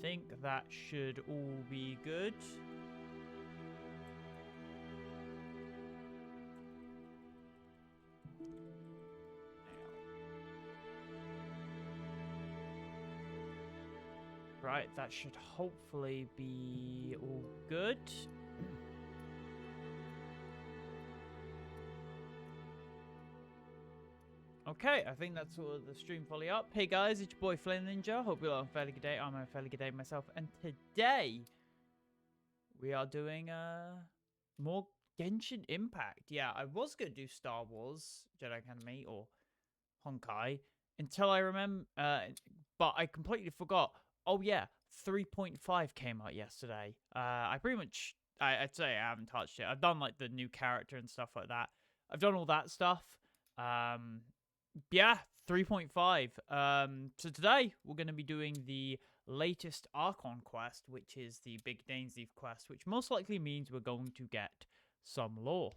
think that should all be good. Right, that should hopefully be all good. Okay, I think that's all of the stream fully up. Hey guys, it's your boy Flame Ninja. Hope you're all having a fairly good day. I'm having a fairly good day myself. And today, we are doing more Genshin Impact. Yeah, I was going to do Star Wars Jedi Academy or Honkai until I remember, but I completely forgot. Oh yeah, 3.5 came out yesterday. I pretty much, I'd say I haven't touched it. I've done like the new character and stuff like that. I've done all that stuff. Yeah, 3.5. So today we're going to be doing the latest Archon quest, which is the big dainsleif quest, which most likely means we're going to get some lore,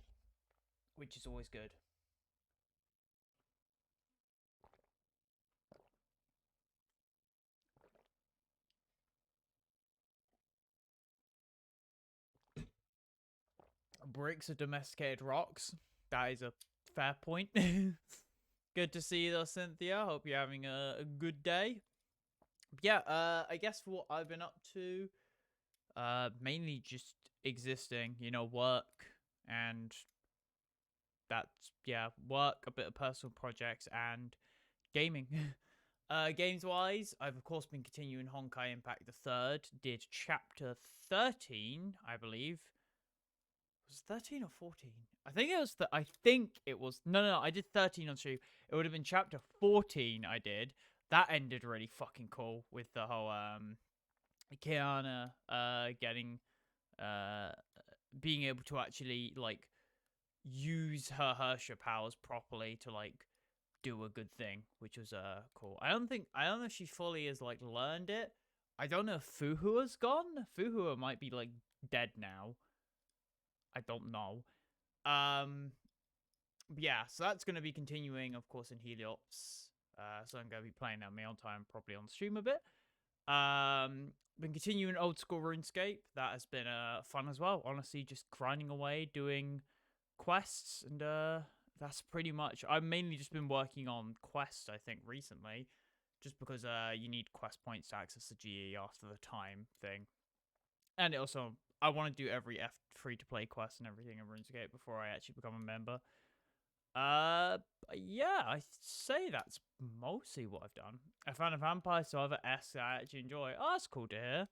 which is always good. Bricks are domesticated rocks. That is a fair point. Good to see you though, Cynthia. Hope you're having a good day. Yeah, I guess for what I've been up to, mainly just existing, you know, work and that's, yeah, work, a bit of personal projects and gaming. Games-wise, I've of course been continuing Honkai Impact the 3rd, did chapter 13, I believe. Was it 13 or 14? I think it was no, I did 13 on stream. It would have been chapter 14 I did. That ended really fucking cool with the whole khaenri'ah getting being able to actually like use her Hersha powers properly to like do a good thing, which was cool. I don't know if she fully has like learned it. I don't know if Fuhua's gone. Fuhua might be like dead now. I don't know. Yeah, so that's going to be continuing, of course, in Heliops. So I'm going to be playing that in my own time, probably on stream a bit. Been continuing old school RuneScape. That has been fun as well. Honestly, just grinding away, doing quests, and that's pretty much. I've mainly just been working on quests, I think, recently, just because you need quest points to access the GE after the time thing, and it also. I want to do every free-to-play quest and everything in RuneScape before I actually become a member. Yeah, I say that's mostly what I've done. I found a vampire server S that I actually enjoy. Oh, that's cool to hear.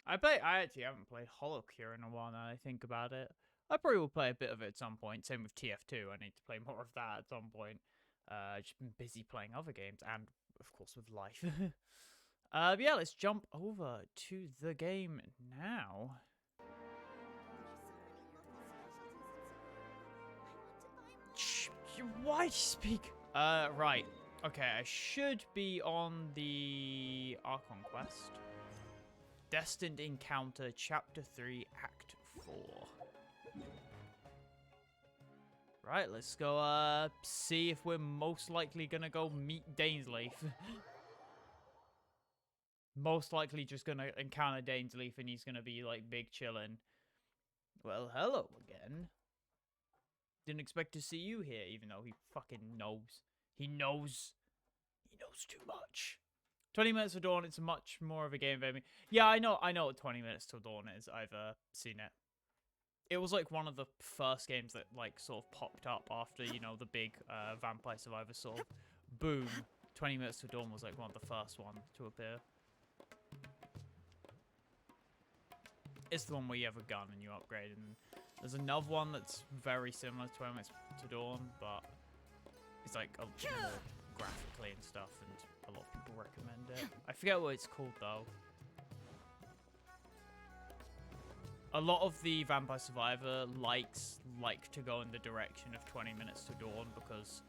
I actually haven't played Holocure in a while now I think about it. I probably will play a bit of it at some point. Same with TF2. I need to play more of that at some point. Just been busy playing other games and, of course, with life. But yeah, let's jump over to the game now. Why speak? Right. Okay, I should be on the Archon quest. Destined Encounter, Chapter 3, Act 4. Right, let's go, see if we're most likely gonna go meet dainsleif. Most likely just gonna encounter dainsleif and he's gonna be, like, big chillin'. Well, hello again. Didn't expect to see you here, even though he fucking knows. He knows too much. 20 minutes to dawn, it's much more of a game for me. Yeah, I know what 20 minutes to dawn is. I've seen it. It was like one of the first games that like sort of popped up after, you know, the big Vampire Survivor sort of boom. 20 minutes to dawn was like one of the first ones to appear. It's the one where you have a gun and you upgrade, and there's another one that's very similar to 20 minutes to dawn, but it's like a more graphically and stuff, and a lot of people recommend it. I forget what it's called though. A lot of the Vampire Survivor like to go in the direction of 20 minutes to dawn because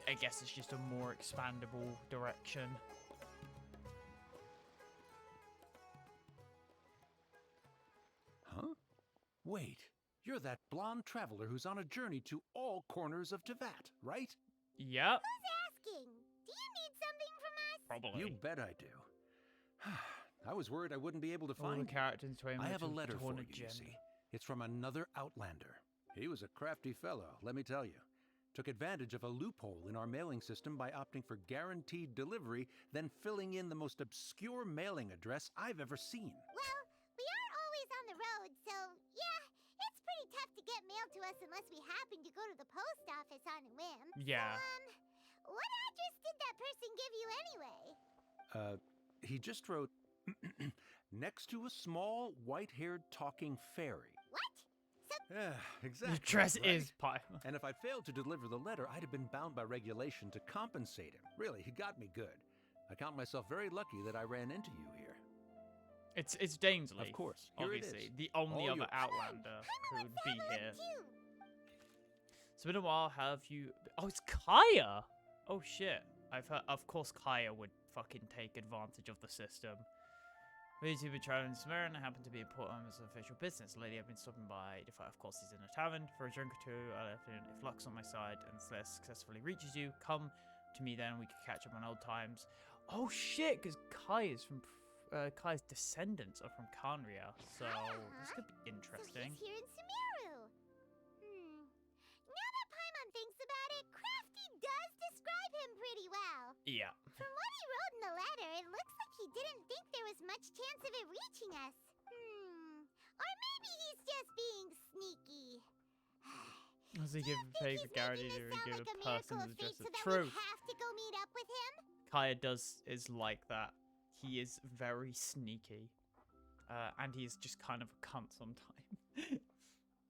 I guess it's just a more expandable direction. Huh? Wait, You're that blonde traveler who's on a journey to all corners of Tevat, right? Yep. Who's asking? Do you need something from us? Probably. You bet I do. I was worried I wouldn't be able to All the find you. characters to I have a letter for a you, gem. you see. It's from another Outlander. He was a crafty fellow, let me tell you. Took advantage of a loophole in our mailing system by opting for guaranteed delivery, then filling in the most obscure mailing address I've ever seen. Well, we aren't always on the road, so yeah, it's pretty tough to get mail to us unless we happen to go to the post office on a whim. Yeah. So, what address did that person give you anyway? He just wrote, next to a small, white-haired talking fairy. What? Yeah, exactly. The dress right? is pie. And if I'd failed to deliver the letter, I'd have been bound by regulation to compensate him. Really, he got me good. I count myself very lucky that I ran into you here. It's dainsleif. Of course, here it Obviously, is. the only All other yours. Outlander who I'm would a be traveler here. too. It's been a while. Have you? Oh, it's Kaya. Oh shit! I've heard. Of course, Kaya would fucking take advantage of the system. We two been traveling to Sumer and I happen to be important on his official business. The lady I've been stopping by. Of course, he's in a tavern for a drink or two. I left in if luck's on my side and Celeste successfully reaches you, come to me then. We can catch up on old times. Oh shit! Because Kaya's from Kaya's descendants are from khaenri'ah, so this could be interesting. So he's here in Sumeru. Now that Paimon thinks about it, Crafty does describe him pretty well. Yeah. From what he wrote in the letter, it looks like he didn't think there was much chance of it reaching us. Or maybe he's just being sneaky. Does he Do give you a think favor he's guarantee making to this sound give like a a person miracle to of fate just so that true? we have to go meet up with him? Kaya is like that. He is very sneaky. And he's just kind of a cunt sometimes.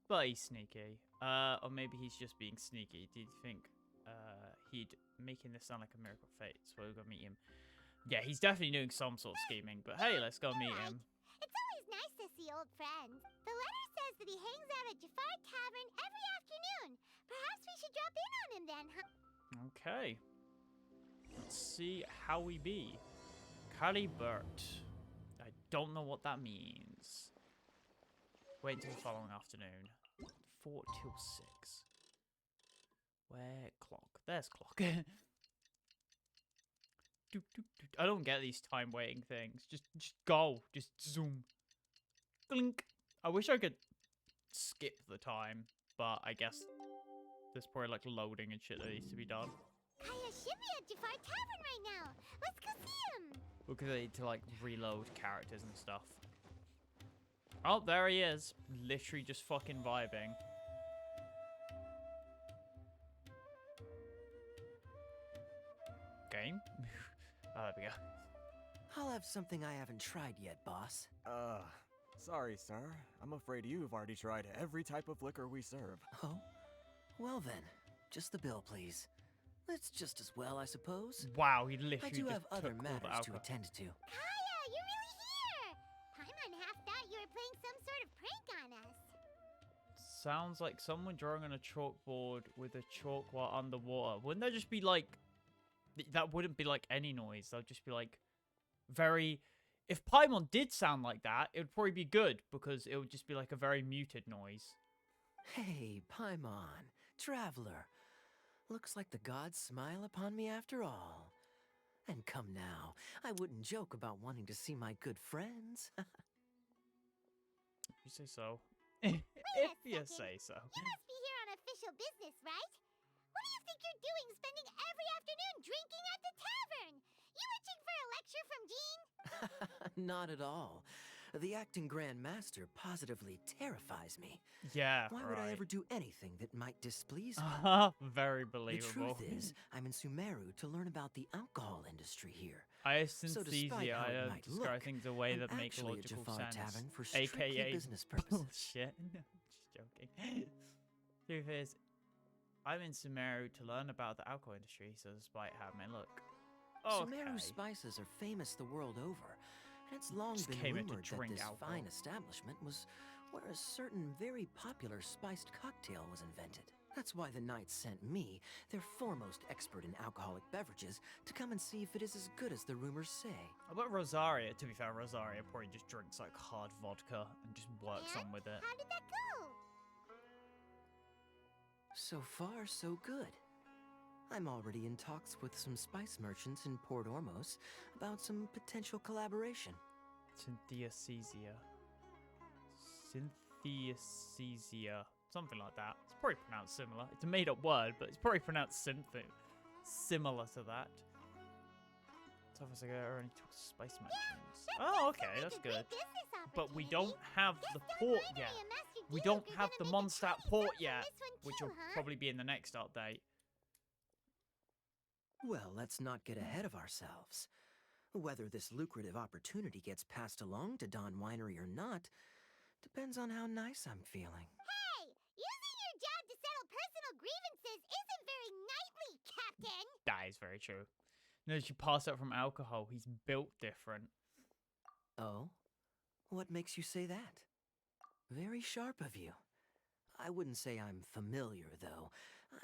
But he's sneaky. Or maybe he's just being sneaky. Do you think he'd making this sound like a miracle of fate? So we'll go meet him. Yeah, he's definitely doing some sort of scheming. But hey, let's go meet him. It's always nice to see old friends. The letter says that he hangs out at Jafar Tavern every afternoon. Perhaps we should drop in on him then, huh? Okay. Let's see how we be. Calibert. I don't know what that means. Wait until the following afternoon. 4 till 6. Where clock? There's clock. Doop, doop, doop. I don't get these time waiting things. Just go. Just zoom. Blink. I wish I could skip the time, but I guess there's probably like loading and shit that needs to be done. Kaya should be at Jafar Tavern right now. Let's go see him. Because they need to like reload characters and stuff. Oh, there he is. Literally just fucking vibing. Game? There we go. I'll have something I haven't tried yet, boss. Sorry, sir. I'm afraid you've already tried every type of liquor we serve. Oh? Well then, just the bill, please. That's just as well, I suppose. Wow, he literally I do just have other took all the matters to alcohol. attend to. Kaya, you're really here. Paimon half thought you were playing some sort of prank on us. Sounds like someone drawing on a chalkboard with a chalk while underwater. Wouldn't that just be like... That wouldn't be like any noise. That would just be like very... If Paimon did sound like that, it would probably be good because it would just be like a very muted noise. Hey, Paimon, traveler. Looks like the gods smile upon me after all. And come now, I wouldn't joke about wanting to see my good friends. You say so. Wait If a you second. say so. You must be here on official business, right? What do you think you're doing spending every afternoon drinking at the tavern? You itching for a lecture from Jean? Not at all. The acting Grand Master positively terrifies me. Yeah, Why would I ever do anything that might displease me? Very The believable. truth is, I'm in Sumeru to learn about the alcohol industry here. I So despite synesthesia. how it I might describe look, things a way I'm that make actually at logical Jafar sense. Tavern for strictly AKA business purposes. bullshit. No, just joking. Truth is, I'm in Sumeru to learn about the alcohol industry, so despite how it may look. Sumeru Okay. spices are famous the world over, and it's long Just been came in to rumored that drink this alcohol. fine establishment was where a certain very popular spiced cocktail was invented. That's why the Knights sent me, their foremost expert in alcoholic beverages, to come and see if it is as good as the rumors say. How about Rosaria? To be fair, Rosaria probably just drinks like hard vodka and just works And on with it. how did that go? so far so good. I'm already in talks with some spice merchants in Port Ormos about some potential collaboration. Synthesia. Synthesia. Something like that. It's probably pronounced similar. It's a made-up word, but it's probably pronounced something similar to that. So if I already talk to spice merchants. Oh, okay, that's good. But we don't have the port yet. We don't have the Mondstadt port yet, which will probably be in the next update. Well, let's not get ahead of ourselves. Whether this lucrative opportunity gets passed along to Dawn Winery or not depends on how nice I'm feeling. Hey! Using your job to settle personal grievances isn't very knightly, Captain! That is very true. Notice you pass out from alcohol. He's built different. Oh? What makes you say that? Very sharp of you. I wouldn't say I'm familiar, though.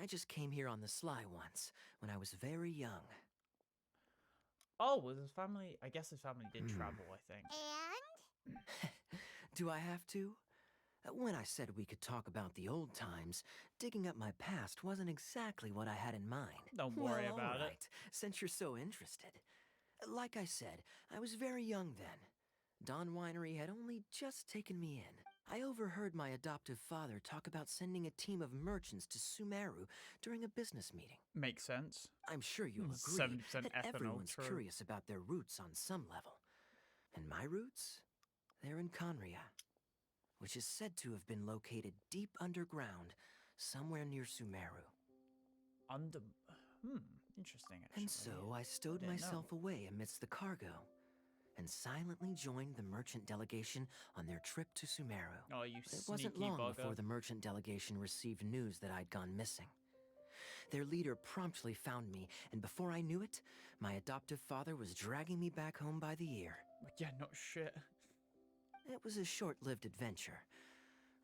I just came here on the sly once, when I was very young. Oh, was his family? I guess his family did travel, I think. And? Do I have to? When I said we could talk about the old times, digging up my past wasn't exactly what I had in mind. Don't worry Well, about all it. right, since you're so interested. Like I said, I was very young then. Dawn Winery had only just taken me in. I overheard my adoptive father talk about sending a team of merchants to Sumeru during a business meeting. Makes sense. I'm sure you'll agree 70% that ethanol, everyone's true. curious about their roots on some level. And my roots? They're in khaenri'ah, which is said to have been located deep underground, somewhere near Sumeru. Interesting, actually. And so I stowed Didn't myself away amidst the cargo, and silently joined the merchant delegation on their trip to Sumeru. Oh, you It sneaky wasn't long bugger. before the merchant delegation received news that I'd gone missing. Their leader promptly found me, and before I knew it, my adoptive father was dragging me back home by the ear. Yeah, not shit. It was a short-lived adventure.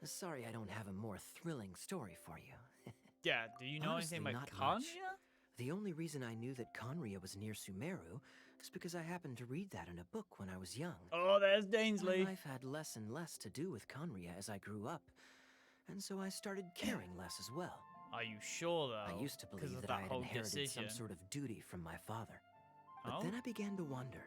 Sorry I don't have a more thrilling story for you. Yeah, do you know Honestly, anything about not much. Khaenri'ah? The only reason I knew that khaenri'ah was near Sumeru is because I happened to read that in a book when I was young. Oh, there's My Dainsleif. life had less and less to do with khaenri'ah as I grew up, and so I started caring less as well. Are you sure, though? I used to 'Cause believe of that I had whole inherited decision. some sort of duty from my father. But Oh? then I began to wonder.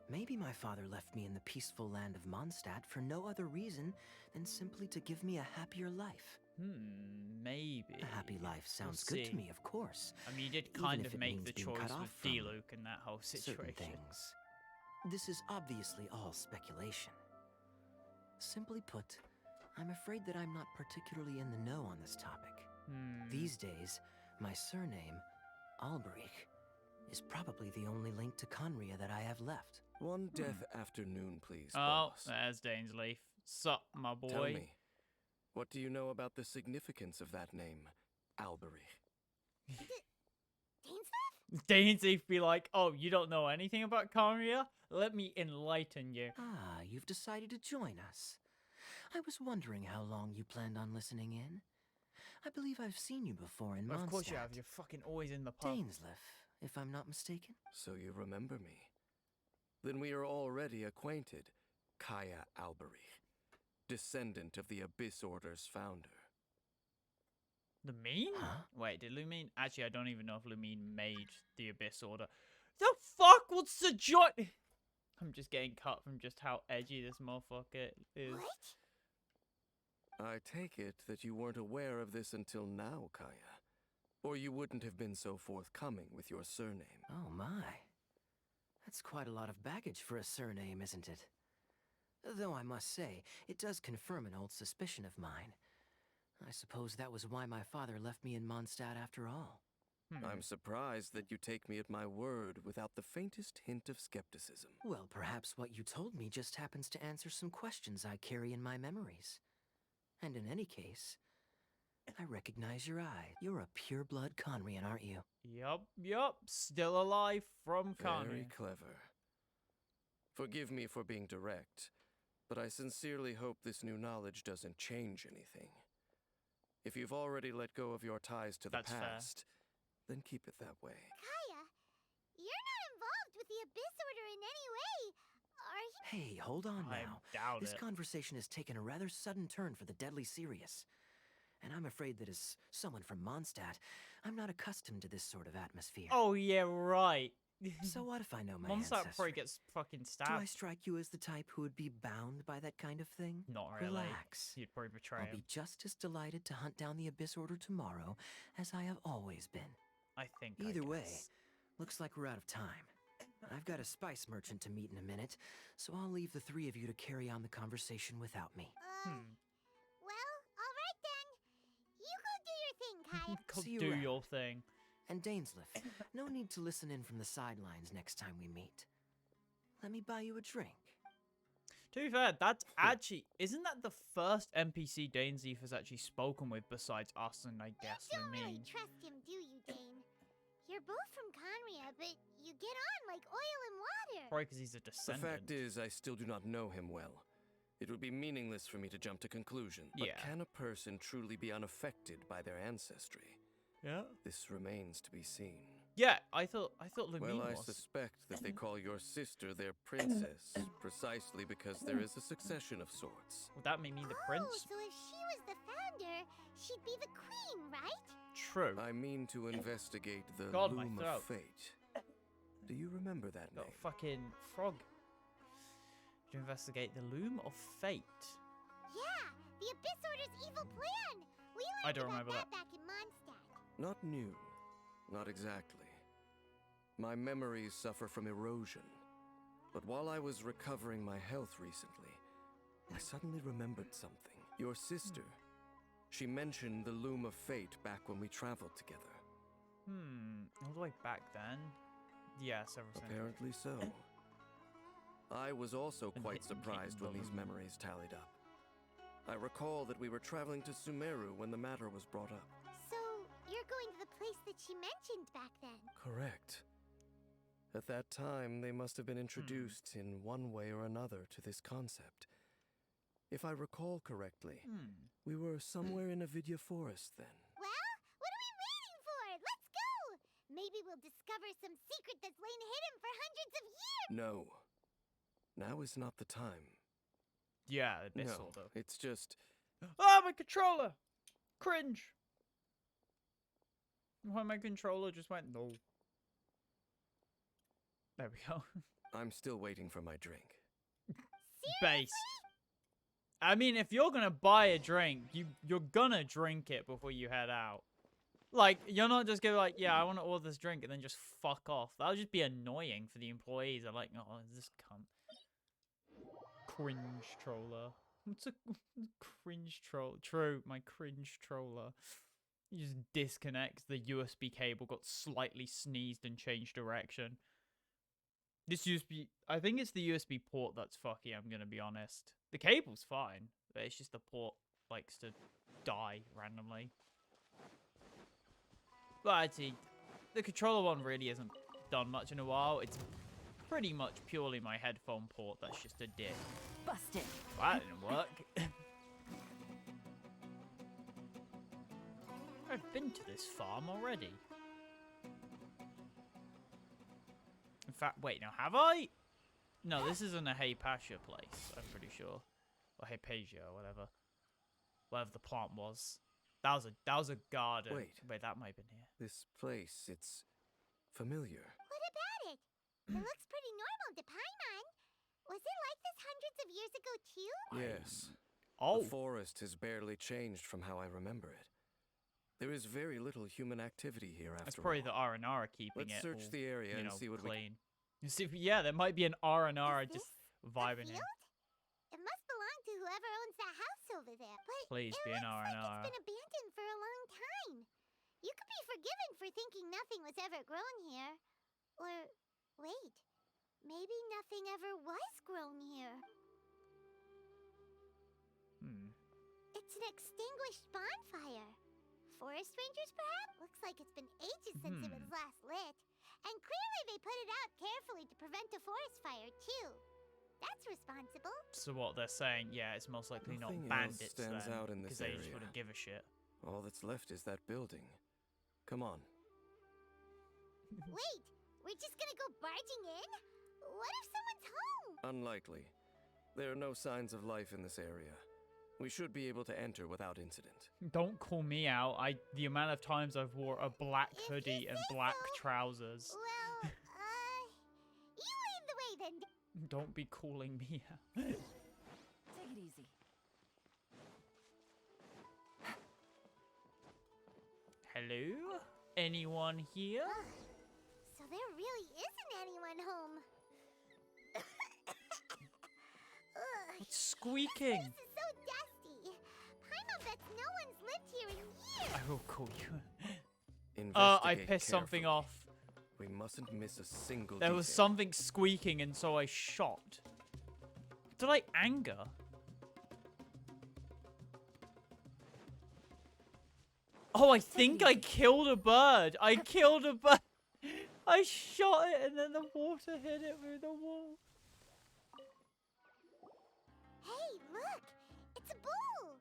Maybe my father left me in the peaceful land of Mondstadt for no other reason than simply to give me a happier life. Maybe. A happy life sounds We'll good to see. me, of course. I mean, you did even kind if of it make means the being choice cut with off from D-Luke in that whole certain situation. things. This is obviously all speculation. Simply put, I'm afraid that I'm not particularly in the know on this topic. These days, my surname, Alberich, is probably the only link to khaenri'ah that I have left. One death afternoon, please, Oh, boss. there's Dainsleif. Sup, my boy? Tell me, what do you know about the significance of that name, Alberich? Dainsleif? Dainsleif be like, oh, you don't know anything about Khaenri'ah? Let me enlighten you. Ah, you've decided to join us. I was wondering how long you planned on listening in. I believe I've seen you before in Mondstadt. Of course you have. You're fucking always in the pub. Dainsleif, if I'm not mistaken. So you remember me. Then we are already acquainted, Kaya Alberich, descendant of the Abyss Order's founder. Lumine? Huh? Wait, did Lumine? Actually, I don't even know if Lumine made the Abyss Order. The fuck? What's the joint? I'm just getting cut from just how edgy this motherfucker is. What? I take it that you weren't aware of this until now, Kaya. Or you wouldn't have been so forthcoming with your surname. Oh my. That's quite a lot of baggage for a surname, isn't it? Though I must say, it does confirm an old suspicion of mine. I suppose that was why my father left me in Mondstadt after all. I'm surprised that you take me at my word without the faintest hint of skepticism. Well, perhaps what you told me just happens to answer some questions I carry in my memories. And in any case, I recognize your eye. You're a pure-blood khaenri'ah, aren't you? Yup. Still alive from Very Khaenri'ah. clever. Forgive me for being direct, but I sincerely hope this new knowledge doesn't change anything. If you've already let go of your ties to the That's fair. past, then keep it that way. Kaya, you're not involved with the Abyss Order in any way, are you? Hey, hold on I now. doubt This it. conversation has taken a rather sudden turn for the deadly serious. And I'm afraid that as someone from Mondstadt, I'm not accustomed to this sort of atmosphere. Oh yeah, right. So what if I know my Mondstadt ancestry? probably gets fucking Do stabbed. I strike you as the type who would be bound by that kind of thing? Not really. Relax. You'd probably betray I'll him. be just as delighted to hunt down the Abyss Order tomorrow as I have always been. I think. Either way, guess. looks like we're out of time. I've got a spice merchant to meet in a minute, so I'll leave the three of you to carry on the conversation without me. Well, all right then. You go do your thing, Kaya. Go See you do around. your thing. And dainsleif, no need to listen in from the sidelines next time we meet. Let me buy you a drink. To be fair, that's actually isn't that the first NPC dainsleif has actually spoken with besides us and I guess You don't really me. trust him, do you, Dane? You're both from khaenri'ah, but you get on like oil and water. Probably because he's a The descendant. fact is, I still do not know him well. It would be meaningless for me to jump to conclusions. But Yeah. can a person truly be unaffected by their ancestry? Yeah. This remains to be seen. Yeah, I thought Lumine Well, I was. suspect that they call your sister their princess precisely because there is a succession of sorts. Would that make me the Oh, prince? so if she was the founder, she'd be the queen, right? True. I mean to investigate the God, my Loom throat. of Fate. Do you remember that Got name? a fucking frog. To investigate the Loom of Fate. Yeah, the Abyss Order's evil plan. We learned I don't about remember that. back in Mondstadt. Not new. Not exactly. My memories suffer from erosion. But while I was recovering my health recently, I suddenly remembered something. Your sister. She mentioned the Loom of Fate back when we traveled together. All the way back then? Yeah, several centuries. Apparently so. I was also And quite hit and keep surprised when these balloon. memories tallied up. I recall that we were traveling to Sumeru when the matter was brought up. So, you're going to the place that she mentioned back then. Correct. At that time, they must have been introduced in one way or another to this concept. If I recall correctly, we were somewhere in Avidya Forest then. Well, what are we waiting for? Let's go! Maybe we'll discover some secret that's lain hidden for hundreds of years. No. Now is not the time. Yeah, a bit No, sort of. it's just... Ah, my controller! Cringe! Why my controller just went no. There we go. I'm still waiting for my drink. Base. I mean, if you're gonna buy a drink, you're gonna drink it before you head out. Like, you're not just gonna be like, yeah, I want to order this drink and then just fuck off. That would just be annoying for the employees. They're like, oh, this cunt. Cringe troller. What's a cringe troll? True, my cringe troller. You just disconnects. The USB cable got slightly sneezed and changed direction. This USB, I think it's the USB port that's fucky, I'm gonna be honest. The cable's fine, but it's just the port likes to die randomly. But actually, the controller one really hasn't done much in a while. It's pretty much purely my headphone port that's just a dick. Busted. Well, that didn't work. I've been to this farm already. In fact, wait, now have I? No, this isn't a Hypatia place, I'm pretty sure. Or Hypatia or whatever. Whatever the plant was. That was a garden. Wait. That might have been here. This place, it's familiar. What about it? It looks pretty normal to Paimon. Was it like this hundreds of years ago, too? Yes. Oh, The forest has barely changed from how I remember it. There is very little human activity here after that's probably all. the R&R keeping Let's it search all, the area you and know, see what clean. You see, yeah, there might be an R&R Is just this vibing a in. field? It must belong to whoever owns that house over there. But Please it be an looks like R&R. it's been abandoned for a long time. You could be forgiven for thinking nothing was ever grown here. Or, wait, maybe nothing ever was grown here. It's an extinguished bonfire. Forest rangers, perhaps? Looks like it's been ages since it was last lit. And clearly they put it out carefully to prevent a forest fire, too. That's responsible. So what they're saying, yeah, it's most likely Nothing not else bandits stands then, out in this because they just area. wouldn't give a shit. All that's left is that building. Come on. Wait, we're just gonna go barging in? What if someone's home? Unlikely. There are no signs of life in this area. We should be able to enter without incident. Don't call me out. The amount of times I've wore a black hoodie and black trousers. Well, you lead the way then. Don't be calling me out. Take it easy. Hello? Anyone here? So there really isn't anyone home. Ugh, What's squeaking? this is so dusty. Paimon bets no one's lived here in years. I will call you. I Investigate pissed something carefully. off. We mustn't miss a single There was detail. something squeaking and so I shot. Did I anger? Oh, I think I killed a bird. I killed a bird. I shot it and then the water hit it with the wall. Hey, look! It's a bull!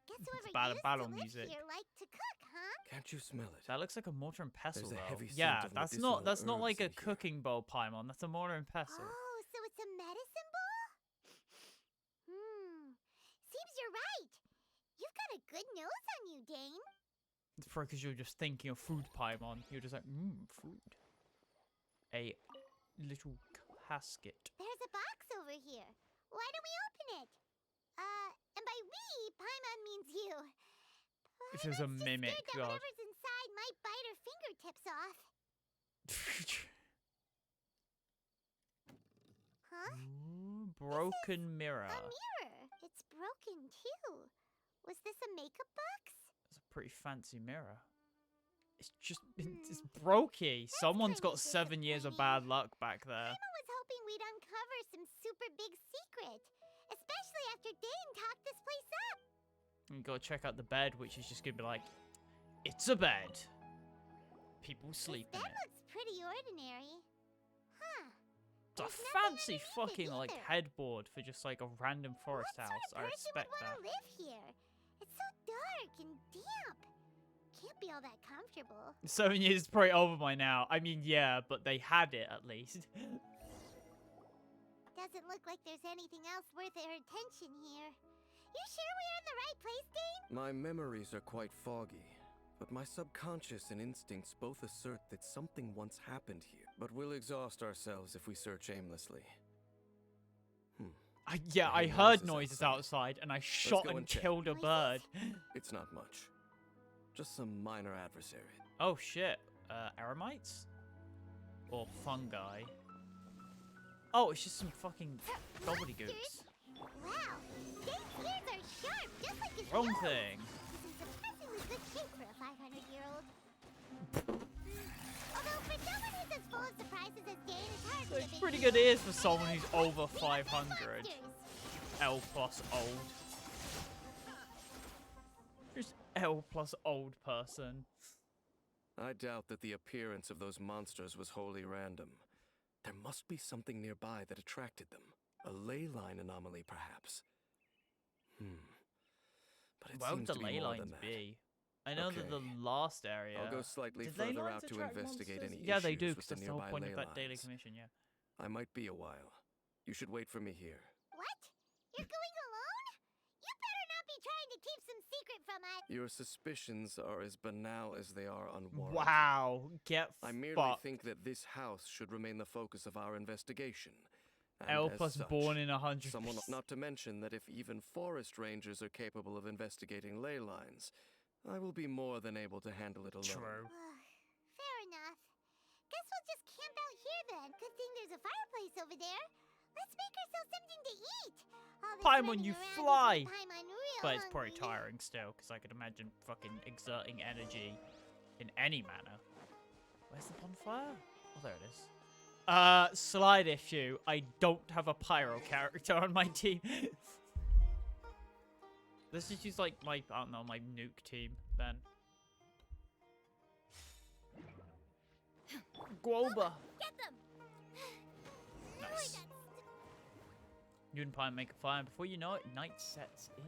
Guess whoever used battle to live music. here liked to cook, huh? Can't you smell it? That looks like a mortar and pestle. There's a though. heavy scent Yeah, of that's medicinal not like herbs a in here. cooking bowl Paimon. That's a mortar and pestle. Oh, so it's a medicine ball? Seems you're right. You've got a good nose on you, Dane. It's probably because you're just thinking of food Paimon. You're just like, food. A little casket. There's a box over here. Why don't we open it? And by we, Paimon means you. If there's a Paimon's just mimic, scared that God. whatever's inside might bite her fingertips off. Huh? Ooh, broken mirror. A mirror. It's broken too. Was this a makeup box? It's a pretty fancy mirror. It's just, it's brokey. Someone's got kinda 7 years of disappointing. bad luck back there. Paimon was hoping we'd uncover some super big secret. Especially after Dane talked this place up. You gotta check out the bed, which is just gonna be like, it's a bed. People sleep in This bed it. looks pretty ordinary. Huh. It's a There's nothing fancy underneath it fucking like either. headboard for just like a random forest What house. sort I of person respect would that. want to live here? It's so dark and damp. Can't be all that comfortable. 7 years is probably over by now. I mean, yeah, but they had it at least. Doesn't look like there's anything else worth our attention here. You sure we're in the right place, Dane? My memories are quite foggy, but my subconscious and instincts both assert that something once happened here. But we'll exhaust ourselves if we search aimlessly. Yeah, I I hear heard noises noises outside. outside and I shot go and and check. killed a bird. It's not much. Just some minor adversary. Oh shit. Eremites? Or fungi? Oh, it's just some fucking gobbledygooks. Wow. Dane's ears are sharp, just like his Wrong nose. thing. He's in surprisingly good shape for a 500-year-old. Although for someone who's as full of surprises as Dane, it's hard to It's be a pretty big good ears for deal. someone who's over We don't 500. monsters. L plus old. Just L plus old person. I doubt that the appearance of those monsters was wholly random. There must be something nearby that attracted them. A ley line anomaly, perhaps. But it Where would seems the to ley be more lines than that. be? I know that the Okay. last area. I'll go slightly Did ley further lines out to attract investigate monsters? any Yeah, they issues do, with because the that's the whole nearby point ley of that daily lines. commission, yeah. I might be a while. You should wait for me here. What? You're going alone? You better not be trying to keep some secret from us. Your suspicions are as banal as they are unwarranted. Wow, get I merely fucked. think that this house should remain the focus of our investigation. And L as plus such, born in 100. Someone, not to mention that if even forest rangers are capable of investigating ley lines, I will be more than able to handle it alone. True. Fair enough. Guess we'll just camp out here then. Good thing there's a fireplace over there. Let's make ourselves something to eat. All this Paimon, running you around has fly! made Paimon real But it's probably hungry. tiring still, because I could imagine fucking exerting energy in any manner. Where's the bonfire? Oh, there it is. Slide issue. I don't have a pyro character on my team. Let's just use, like, my, I don't know, my nuke team, then. Guoba! Get them! Nice. You and Pine make a fire, and before you know it, night sets in.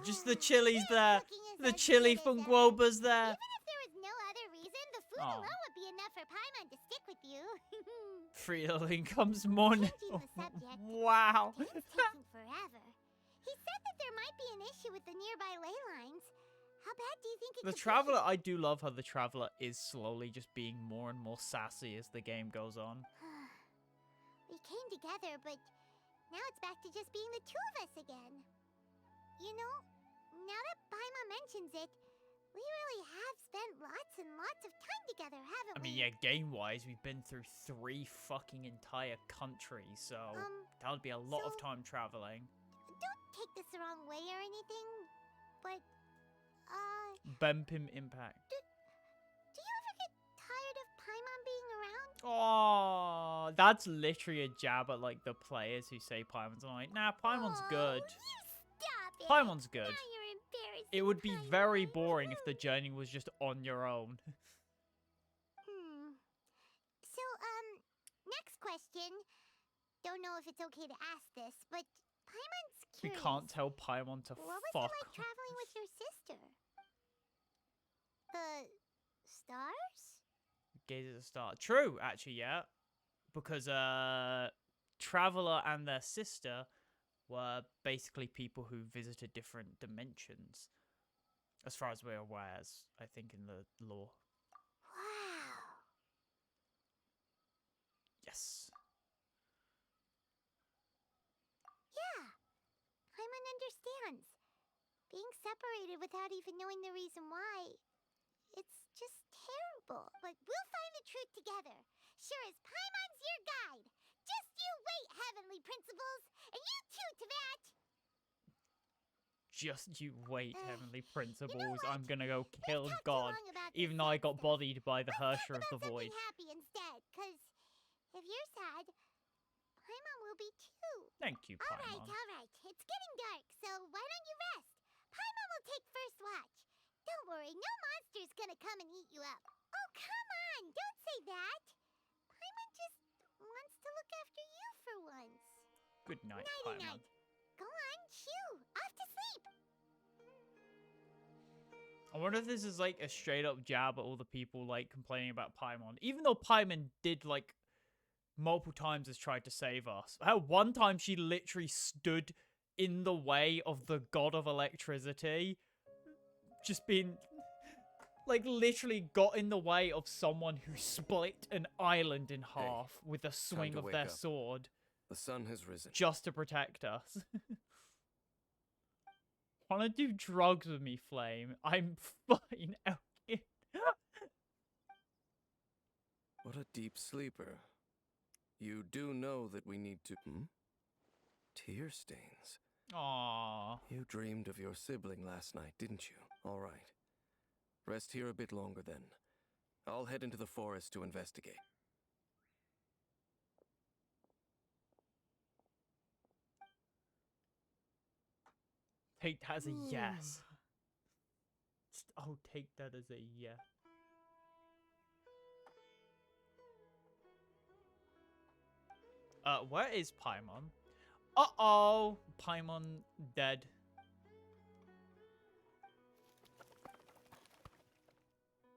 Just the chili's there. The chili from Guoba's there. Even if there was no other reason, the food Aw. alone would be enough for Paimon to stick with you. 3 incomes morning. Changing the subject. Wow. It's taking forever. He said that there might be an issue with the nearby ley lines. How bad do you think it The could Traveler, I do love how the Traveler is slowly just being more and more sassy as the game goes on. be? We came together, but now it's back to just being the two of us again. You know, now that Paimon mentions it, we really have spent lots and lots of time together, haven't I mean, we? yeah, game-wise, we've been through 3 fucking entire countries, so that would be a lot of so- time traveling. Don't take this the wrong way or anything, but, Genshin Impact. do you ever get tired of Paimon being around? Oh, that's literally a jab at like the players who say Paimon's annoying. Nah, Paimon's Oh, good. You stop it! Paimon's good. Now you're embarrassing It would be Paimon. very boring if the journey was just on your own. So, next question. Don't know if it's okay to ask this, but Paimon's We curious. can't tell Paimon to What was fuck it like traveling with your sister? The stars? Gaze at the star. True, actually, yeah. Because Traveler and their sister were basically people who visited different dimensions. As far as we're aware, as I think in the lore. Wow. Yes. Yeah. Paimon understands. Being separated without even knowing the reason why. It's just terrible. But we'll find the truth together. Sure as Paimon's your guide. Just you wait, Heavenly Principles. And you too, Teyvat. Just you wait, Uh, Heavenly Principles. what? I'm gonna go We've kill talked God. too long about Even this though I sad got stuff. bodied by the Let's Hersher talk of the about Void. something happy instead, because if you're sad, Paimon will be too. Thank you, All right, Paimon. all right. It's getting dark, so why don't you rest? Paimon will take first watch. Don't worry, no monster's gonna come and eat you up. Oh, come on! Don't say that. Paimon just wants to look after you for once. Good night, Nighty Paimon. night. Go on, shoo. Off to sleep. I wonder if this is like a straight up jab at all the people like complaining about Paimon. Even though Paimon did like multiple times has tried to save us. One time she literally stood in the way of the god of electricity. Just being like literally got in the way of someone who split an island in half with a swing to of wake their up. sword The sun has risen. just to protect us. Wanna do drugs with me, Flame? I'm fine. Okay. What a deep sleeper. You do know that we need to... Tear stains. Aww. You dreamed of your sibling last night, didn't you? All right. Rest here a bit longer then. I'll head into the forest to investigate. Take that as a yes. I'll take that as a yes. Where is Paimon? Uh-oh! Paimon dead.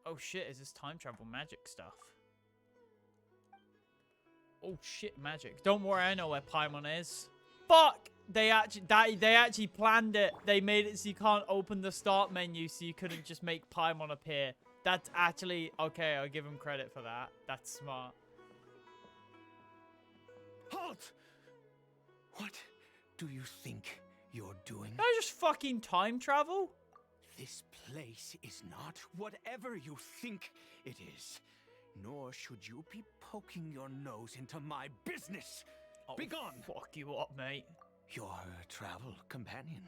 Oh shit, is this time travel magic stuff? Oh shit, magic. Don't worry, I know where Paimon is. Fuck! They actually planned it. They made it so you can't open the start menu, so you couldn't just make Paimon appear. That's actually... Okay, I'll give him credit for that. That's smart. Halt! What do you think you're doing? Can I just fucking time travel? This place is not whatever you think it is. Nor should you be poking your nose into my business. Oh, Be gone! Fuck you up, mate. Your travel companion.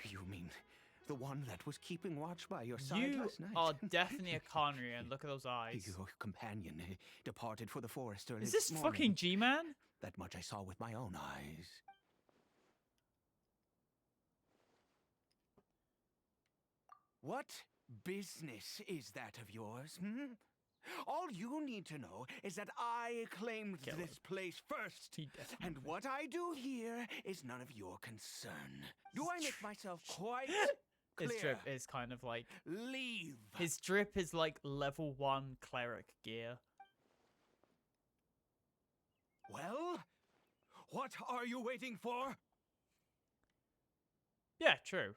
You mean the one that was keeping watch by your side You last night? are definitely a khaenri'ah, and look at those eyes. Your companion departed for the forest early Is this morning. fucking G-Man? That much I saw with my own eyes. What business is that of yours, hmm? All you need to know is that I claimed Kill this place first. He definitely And what I do here is none of your concern. Do I make myself quite clear? His drip is kind of like... Leave. His drip is like level 1 cleric gear. Well, what are you waiting for? Yeah, true.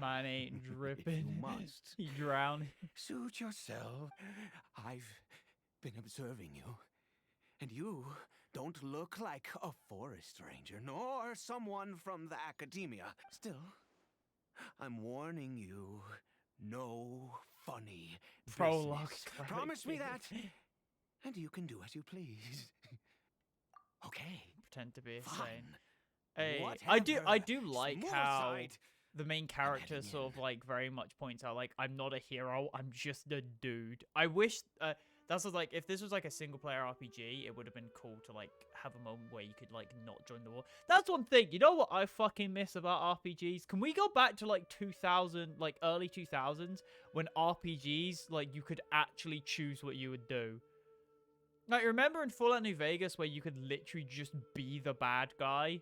Mine ain't dripping. You must. He drowning. Suit yourself. I've been observing you, and you don't look like a forest ranger, nor someone from the academia. Still, I'm warning you, no funny Prologue. business. Promise me that, and you can do as you please. Okay. Pretend to be Fine. insane. Hey, I Whatever. do like Smooth how side. the main character heading sort of in. like very much points out like I'm not a hero, I'm just a dude. I wish that's like if this was like a single player RPG, it would have been cool to like have a moment where you could like not join the war. That's one thing. You know what I fucking miss about RPGs? Can we go back to like 2000, like early 2000s when RPGs like you could actually choose what you would do? Like remember in Fallout New Vegas where you could literally just be the bad guy?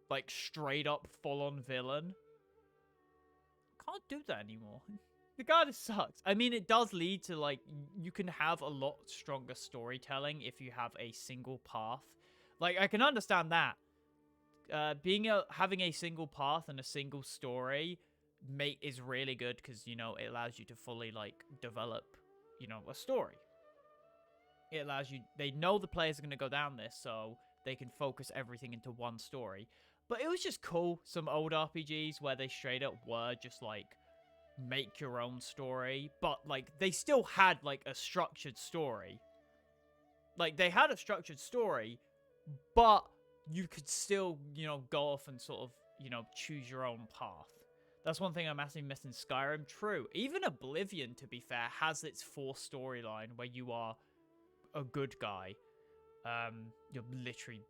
Like, straight up full-on villain. Can't do that anymore. The kind of sucks. I mean, it does lead to, like, you can have a lot stronger storytelling if you have a single path. Like, I can understand that. Having a single path and a single story is really good because, you know, it allows you to fully, like, develop, you know, a story. It allows you... They know the players are going to go down this, so they can focus everything into one story. But it was just cool, some old RPGs where they straight up were just, like, make your own story. But, like, they still had, like, a structured story. Like, they had a structured story, but you could still, you know, go off and sort of, you know, choose your own path. That's one thing I massively miss in Skyrim. True. Even Oblivion, to be fair, has its forced storyline where you are a good guy. You're literally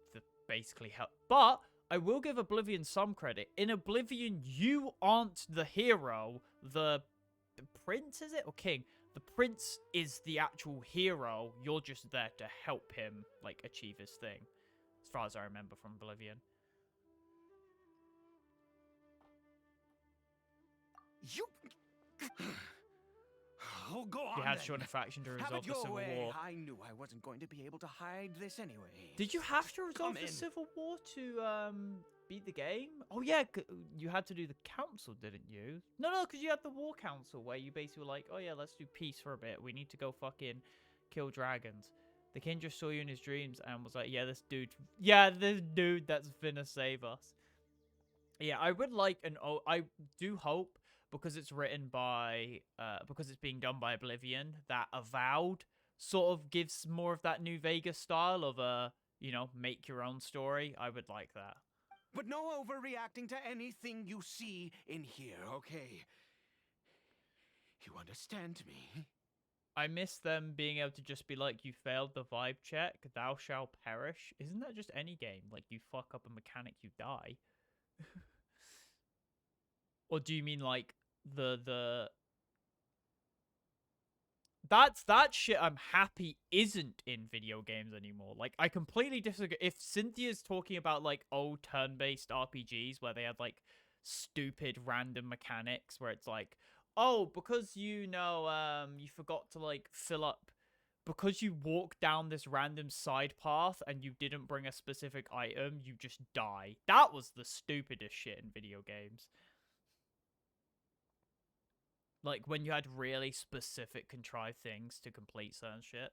basically help. But I will give Oblivion some credit. In Oblivion, you aren't the hero. The prince, is it? Or king? The prince is the actual hero. You're just there to help him, like, achieve his thing. As far as I remember from Oblivion. You... Oh, go on You had then. to join a faction to Have resolve it the your Civil way. War. I knew I wasn't going to be able to hide this anyway. Did you have to resolve Come the in. Civil War to beat the game? Oh yeah, you had to do the council, didn't you? No, because you had the War Council where you basically were like, oh yeah, let's do peace for a bit. We need to go fucking kill dragons. The king just saw you in his dreams and was like, yeah, this dude that's finna save us. Yeah, I would like I do hope, because it's written by, because it's being done by Oblivion, that Avowed sort of gives more of that New Vegas style of you know, make your own story. I would like that. But no overreacting to anything you see in here, okay? You understand me? I miss them being able to just be like, you failed the vibe check, thou shalt perish. Isn't that just any game? Like, you fuck up a mechanic, you die. Or do you mean like that's that shit I'm happy isn't in video games anymore. Like, I completely disagree. If Cynthia's talking about like old turn-based RPGs where they had like stupid random mechanics where it's like, oh, because you know you forgot to like fill up, because you walk down this random side path and you didn't bring a specific item, you just die. That was the stupidest shit in video games. Like, when you had really specific contrived things to complete certain shit.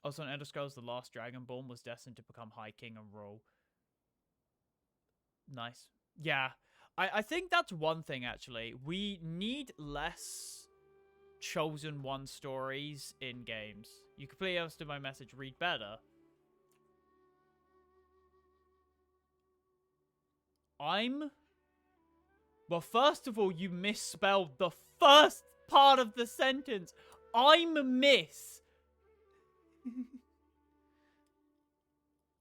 Also, in Elder Scrolls, the last Dragonborn was destined to become High King and rule. Nice. Yeah. I think that's one thing, actually. We need less Chosen One stories in games. You completely understood my message. Read better. Well, first of all, you misspelled the first part of the sentence. I'm miss.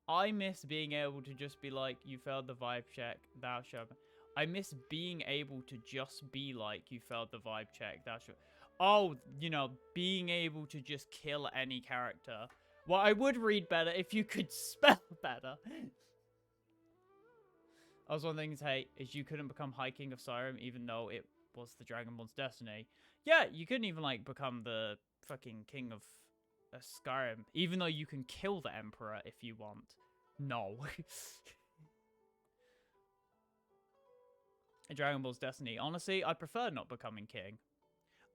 I miss being able to just be like, you failed the vibe check, thou shalt. I miss being able to just be like, you failed the vibe check, thou shalt. Oh, you know, being able to just kill any character. Well, I would read better if you could spell better. Also, one thing to hate is you couldn't become High King of Skyrim even though it was the Dragonborn's destiny. Yeah, you couldn't even, like, become the fucking King of Skyrim, even though you can kill the Emperor if you want. No. Dragon Ball's Destiny. Honestly, I prefer not becoming king.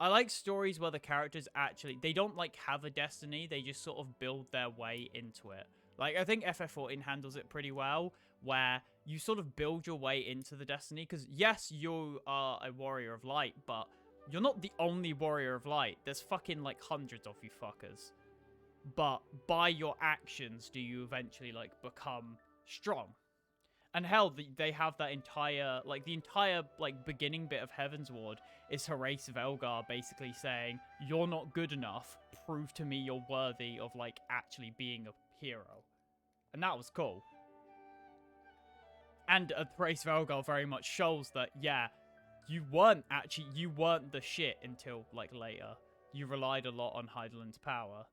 I like stories where the characters actually, they don't like have a destiny, they just sort of build their way into it. Like, I think FF14 handles it pretty well, where you sort of build your way into the destiny, because yes, you are a warrior of light, but you're not the only warrior of light. There's fucking, like, hundreds of you fuckers. But by your actions do you eventually, like, become strong. And hell, they have that entire, like, the entire, like, beginning bit of Heaven's Ward is Horace Velgar basically saying, you're not good enough, prove to me you're worthy of, like, actually being a hero. And that was cool. And Horace Velgar very much shows that, yeah, you weren't the shit until, like, later. You relied a lot on Heideland's power.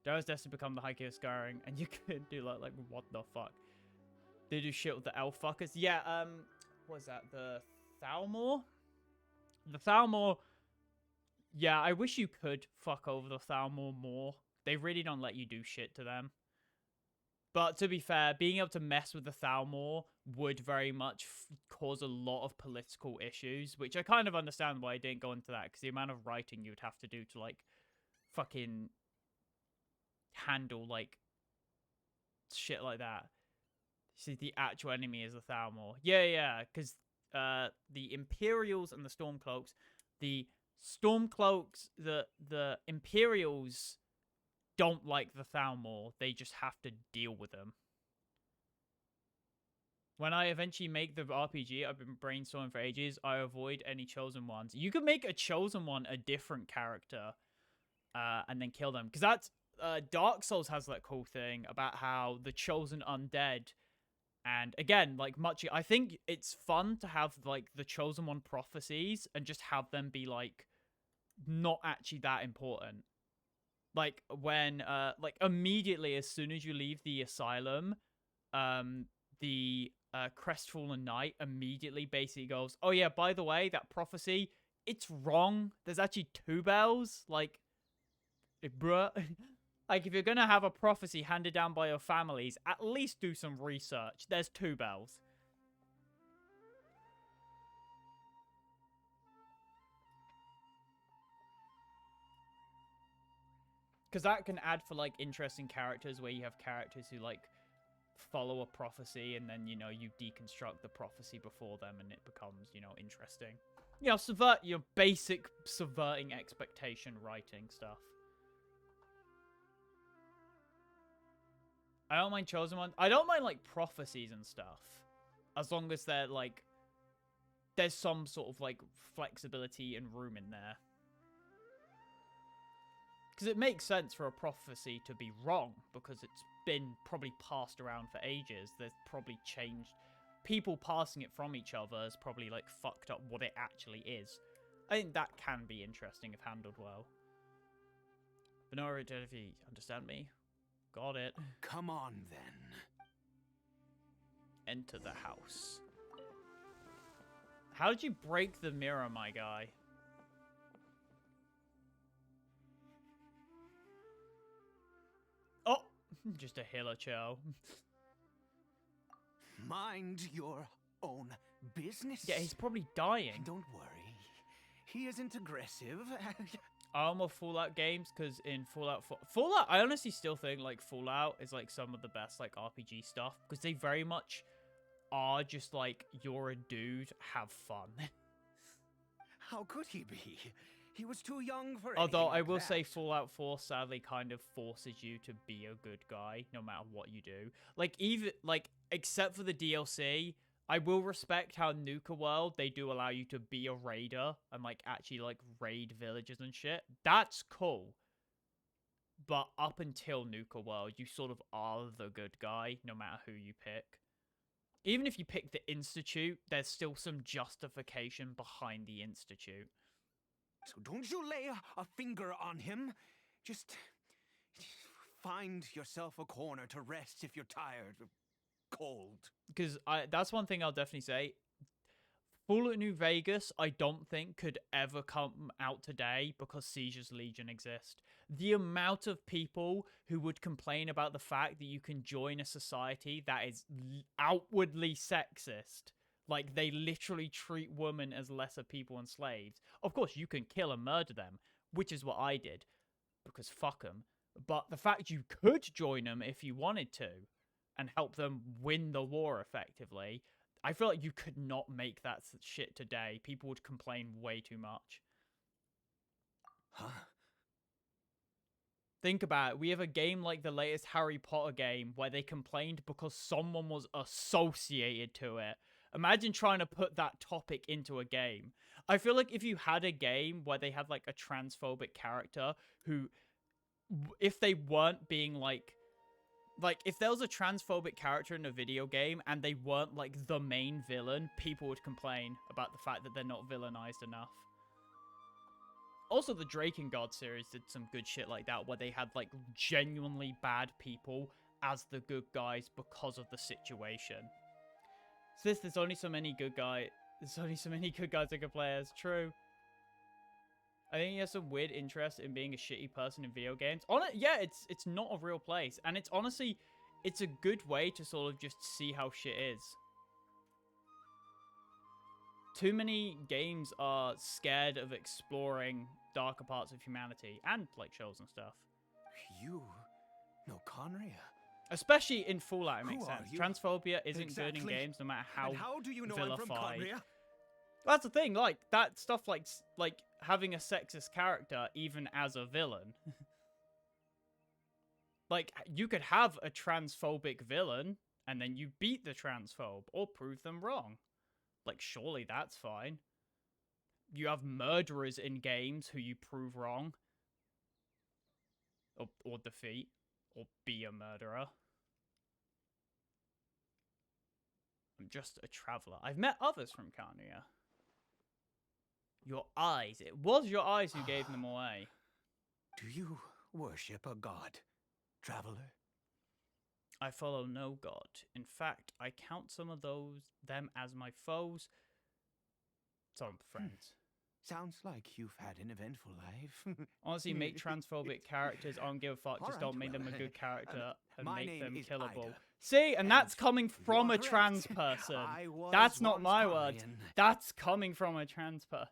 Dara's destined to become the High King of Skyrim, and you could do, like, what the fuck? They do shit with the elf fuckers. Yeah, what was that? The Thalmor? The Thalmor, yeah, I wish you could fuck over the Thalmor more. They really don't let you do shit to them. But to be fair, being able to mess with the Thalmor would very much cause a lot of political issues, which I kind of understand why I didn't go into that, because the amount of writing you would have to do to, like, fucking handle, like, shit like that. See, the actual enemy is the Thalmor. Yeah, because the Imperials and the Stormcloaks, the Imperials don't like the Thalmor. They just have to deal with them. When I eventually make the RPG, I've been brainstorming for ages, I avoid any chosen ones. You can make a chosen one a different character and then kill them. Because that's, Dark Souls has that cool thing about how the chosen undead, and again, like I think it's fun to have like the chosen one prophecies and just have them be like not actually that important. Like when like immediately as soon as you leave the asylum, the crestfallen knight immediately basically goes, oh yeah, by the way, that prophecy, it's wrong. There's actually 2 bells. Like, bruh. Like, if you're going to have a prophecy handed down by your families, at least do some research. There's 2 bells. Because that can add for, like, interesting characters where you have characters who, like, follow a prophecy and then, you know, you deconstruct the prophecy before them and it becomes, you know, interesting. You know, subvert your basic subverting expectation writing stuff. I don't mind chosen ones. I don't mind, like, prophecies and stuff. As long as they're, like, there's some sort of, like, flexibility and room in there. Because it makes sense for a prophecy to be wrong, because it's been probably passed around for ages. There's probably changed. People passing it from each other has probably, like, fucked up what it actually is. I think that can be interesting if handled well. But no, if you understand me. Got it. Come on, then. Enter the house. How did you break the mirror, my guy? Oh! Just a hilicho. Mind your own business. Yeah, he's probably dying. Don't worry. He isn't aggressive. I love more Fallout games because in Fallout, I honestly still think like Fallout is like some of the best like RPG stuff because they very much are just like, you're a dude, have fun. How could he be? He was too young for Although anything I like will that. say Fallout 4 sadly kind of forces you to be a good guy no matter what you do. Like even like except for the DLC, I will respect how Nuka World, they do allow you to be a raider and, like, actually, like, raid villages and shit. That's cool. But up until Nuka World, you sort of are the good guy, no matter who you pick. Even if you pick the Institute, there's still some justification behind the Institute. So don't you lay a finger on him. Just find yourself a corner to rest if you're tired. Cold. Because that's one thing I'll definitely say. Fallout New Vegas, I don't think could ever come out today because Siege's Legion exist. The amount of people who would complain about the fact that you can join a society that is outwardly sexist, like they literally treat women as lesser people and slaves. Of course, you can kill and murder them, which is what I did, because fuck them. But the fact you could join them if you wanted to and help them win the war effectively, I feel like you could not make that shit today. People would complain way too much. Huh? Think about it. We have a game like the latest Harry Potter game where they complained because someone was associated to it. Imagine trying to put that topic into a game. I feel like if you had a game where they had like a transphobic character who, if they weren't being like if there was a transphobic character in a video game and they weren't like the main villain, people would complain about the fact that they're not villainized enough. Also, the Drakengard series did some good shit like that, where they had like genuinely bad people as the good guys because of the situation. So there's only so many good guys. There's only so many good guys that can play as. True. I think he has some weird interest in being a shitty person in video games. Yeah, it's not a real place, and it's honestly, it's a good way to sort of just see how shit is. Too many games are scared of exploring darker parts of humanity, and like shows and stuff. You know khaenri'ah? Especially in Fallout, it makes Who are sense. you? Transphobia isn't good in Exactly. games, no matter how And how do you know I'm from vilified. khaenri'ah? That's the thing, like, that stuff like having a sexist character even as a villain. Like, you could have a transphobic villain, and then you beat the transphobe, or prove them wrong. Like, surely that's fine. You have murderers in games who you prove wrong. Or defeat. Or be a murderer. I'm just a traveler. I've met others from khaenri'ah. Your eyes. It was your eyes who gave them away. Do you worship a god, traveler? I follow no god. In fact, I count some of them as my foes. Some friends. Sounds like you've had an eventful life. Honestly, make transphobic characters. I don't give a fuck. Just Alright, don't make them well, a good character and my make name them is killable. Ida. See, and that's And coming you from are a trans correct. person. I was That's not once my words. Karian. That's coming from a trans person.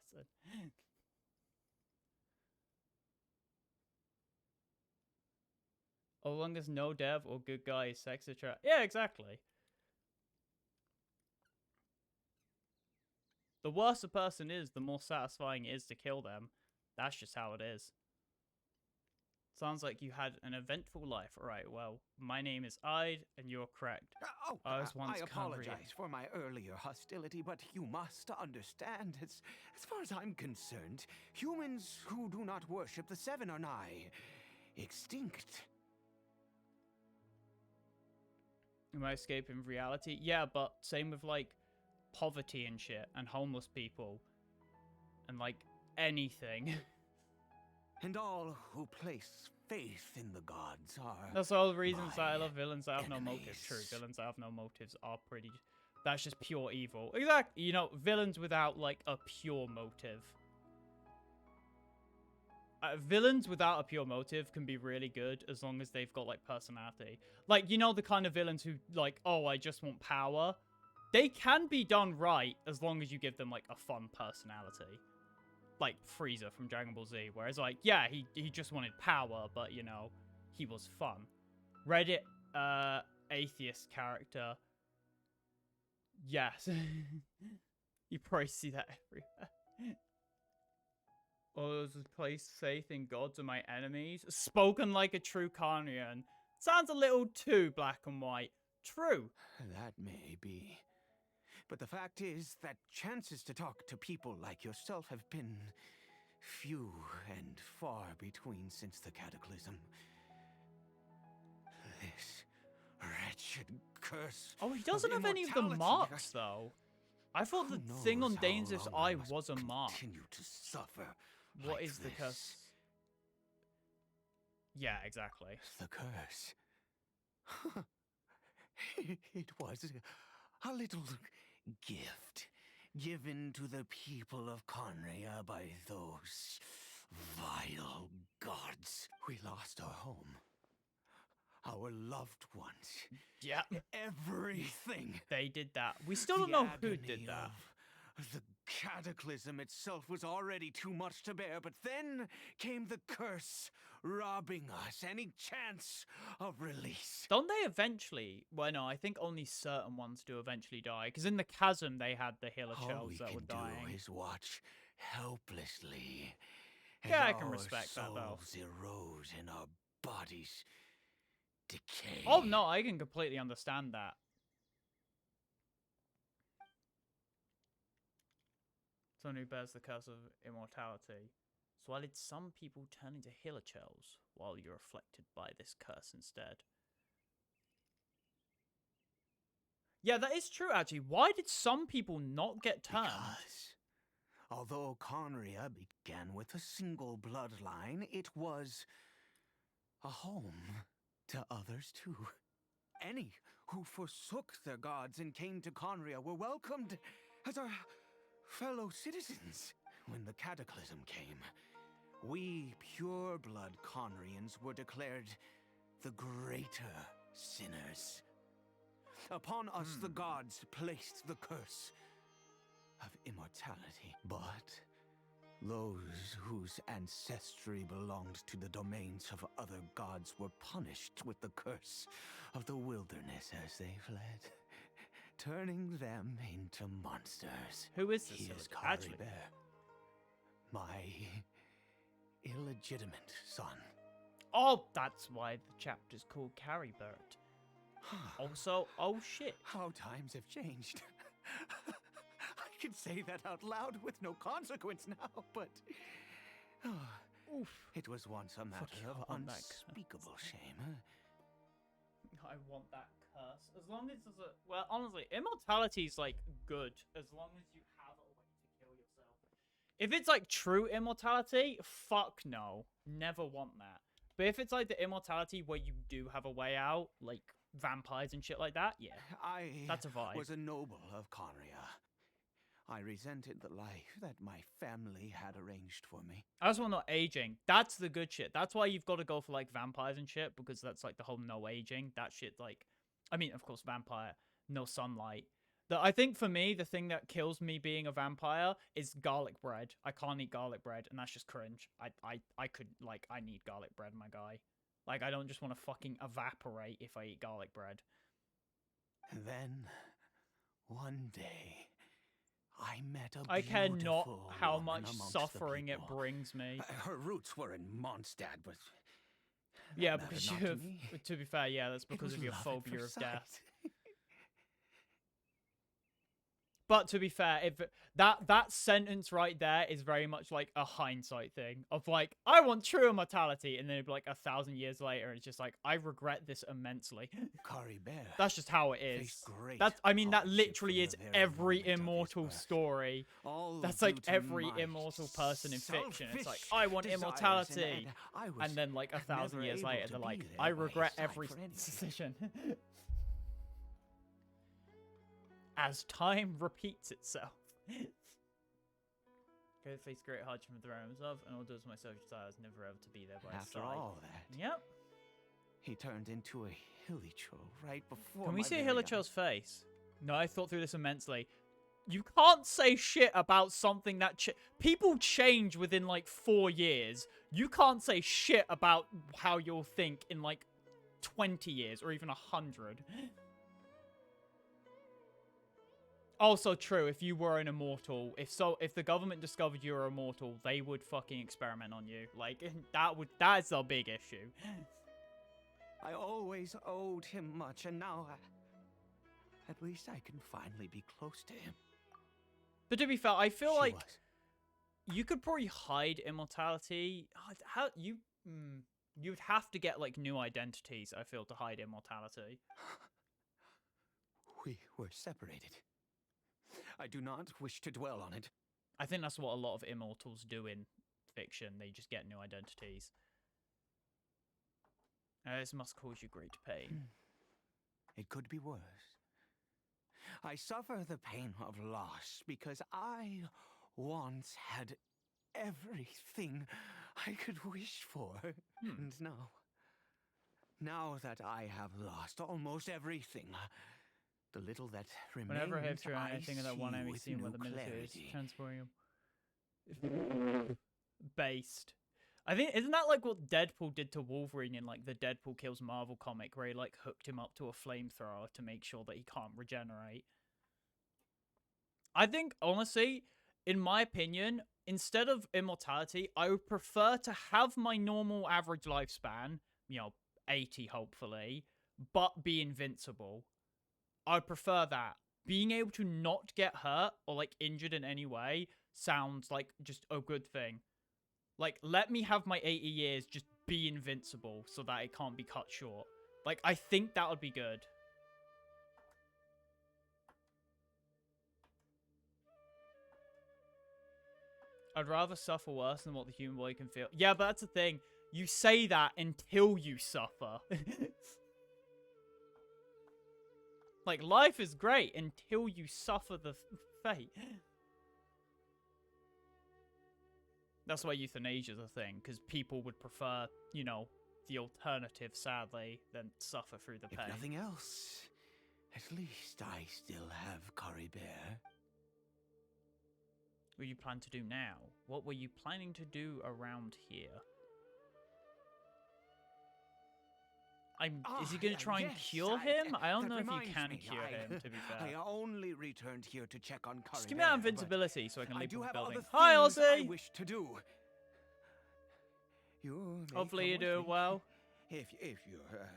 As long as no dev or good guy is sex attract. Yeah, exactly. The worse a person is, the more satisfying it is to kill them. That's just how it is. Sounds like you had an eventful life. Alright, well, my name is Ide, and you're correct. I was once I Khaenri'ah. apologize for my earlier hostility, but you must understand, as far as I'm concerned, humans who do not worship the Seven are nigh extinct. Am I escaping reality? Yeah, but same with, like, poverty and shit, and homeless people, and, like, anything. And all who place faith in the gods are. That's all the reasons that I my love villains that have no motives. True, enemies. villains that have no motives are pretty... That's just pure evil. Exactly, you know, villains without, like, a pure motive. Villains without a pure motive can be really good as long as they've got, like, personality. Like, you know the kind of villains who, like, oh, I just want power? They can be done right as long as you give them, like, a fun personality. Like Frieza from Dragon Ball Z, whereas, like, yeah, he just wanted power, but, you know, he was fun. Reddit, atheist character. Yes. You probably see that everywhere. Others place faith in gods are my enemies. Spoken like a true Khaenri'ah. Sounds a little too black and white. True. That may be. But the fact is that chances to talk to people like yourself have been few and far between since the cataclysm. This wretched curse. Oh, he doesn't of have any of the immortality. marks, though. I thought the Who thing on knows how Dainsleif's long I eye must was a mark. Continue to suffer. What like is the curse? this. Yeah, exactly. The curse. It was a little gift given to the people of khaenri'ah by those vile gods. We lost our home, our loved ones, Yeah, everything. they did that. We still don't The know who agony did that. of the cataclysm itself was already too much to bear, but then came the curse, robbing us any chance of release. Don't they eventually? Well, no, I think only certain ones do eventually die. Because in the chasm, they had the healer All shells we that were can do dying. is watch helplessly as Yeah, I can our respect that, though. souls erode and our bodies decay. Oh no, I can completely understand that. Someone who bears the curse of immortality. So why did some people turn into healer shells while you're afflicted by this curse instead? Yeah, that is true, actually. Why did some people not get turned? Because although khaenri'ah began with a single bloodline, it was a home to others too. Any who forsook their gods and came to khaenri'ah were welcomed as our fellow citizens. When the cataclysm came, we pure-blood khaenri'ans were declared the greater sinners. Upon us, the gods placed the curse of immortality. But those whose ancestry belonged to the domains of other gods were punished with the curse of the wilderness as they fled, turning them into monsters. Who is this? He is Actually, khaenri'ah, my illegitimate son. oh, that's why the chapter's called Carrybird. Also, oh shit. How times have changed. I can say that out loud with no consequence now, but Oof. it was once a matter you, of I want that unspeakable shame. I want that curse. As long as there's a... Well, honestly, immortality's, like, good. As long as you have a way to kill yourself. If it's, like, true immortality, fuck no. Never want that. But if it's, like, the immortality where you do have a way out, like, vampires and shit like that, yeah. That's a vibe. Was a noble of khaenri'ah. I resented the life that my family had arranged for me. I also want not aging. That's the good shit. That's why you've got to go for, like, vampires and shit, because that's, like, the whole no aging. That shit, like... I mean, of course, vampire, no sunlight. I think, for me, the thing that kills me being a vampire is garlic bread. I can't eat garlic bread, and that's just cringe. I could, like, I need garlic bread, my guy. Like, I don't just want to fucking evaporate if I eat garlic bread. Then, one day, I met a I care not beautiful how woman much amongst the suffering it people. brings me. Her roots were in Mondstadt, but that Yeah, mattered because not you to have, me. to be fair, yeah, that's It because was of your love at phobia first of death. sight. But to be fair, if that sentence right there is very much like a hindsight thing of like, I want true immortality, and then it'd be like 1,000 years later, it's just like, I regret this immensely. Carribert That's just how it is. faced great That's, I mean, that hardship literally from is the very every moment of his immortal birth. story. All That's due like to every my immortal person in fiction. It's like, selfish I want desires, immortality. and I was And then like 1,000 never years able later, to they're be like, there I by his regret side every for anything. decision. As time repeats itself. Go face great hardship from the throne himself, and all those myself desires never ever to be there by his After side. all that, Yep. he turned into a hilichurl right before Can we my see very Hilichurl's eyes. face? No, I thought through this immensely. You can't say shit about something that people change within like 4 years. You can't say shit about how you'll think in like 20 years or even 100. Also true, if you were an immortal, if the government discovered you were immortal, they would fucking experiment on you. Like, that's a big issue. I always owed him much, and now at least I can finally be close to him. But to be fair, I feel She like was. you could probably hide immortality. How you'd have to get like new identities, I feel, to hide immortality. We were separated. I do not wish to dwell on it. I think that's what a lot of immortals do in fiction. They just get new identities. This must cause you great pain. It could be worse. I suffer the pain of loss because I once had everything I could wish for. And now that I have lost almost everything, the little that remains, Whenever I have through I anything of that see one enemy with scene where new the military is clarity. transforming him. Based. I think, isn't that like what Deadpool did to Wolverine in like the Deadpool Kills Marvel comic, where he like hooked him up to a flamethrower to make sure that he can't regenerate? I think, honestly, in my opinion, instead of immortality, I would prefer to have my normal average lifespan, 80 hopefully, but be invincible. I'd prefer that. Being able to not get hurt or like injured in any way sounds like just a good thing. Like, let me have my 80 years just be invincible so that it can't be cut short. Like, I think that would be good. I'd rather suffer worse than what the human body can feel. Yeah, but that's the thing. You say that until you suffer. Like, life is great until you suffer the fate. That's why euthanasia's a thing, because people would prefer, the alternative, sadly, than suffer through the pain. If nothing else, at least I still have khaenri'ah. What do you plan to do now? What were you planning to do around here? Is he going to try and cure him? I don't know if you can cure him, to be fair. I only returned here to check on khaenri'ah. Just give me that invincibility so I can leave the building. Hi, Hi, Ozzy! I Ozzy! wish to do. You may Hopefully come you're with doing me, well. if you're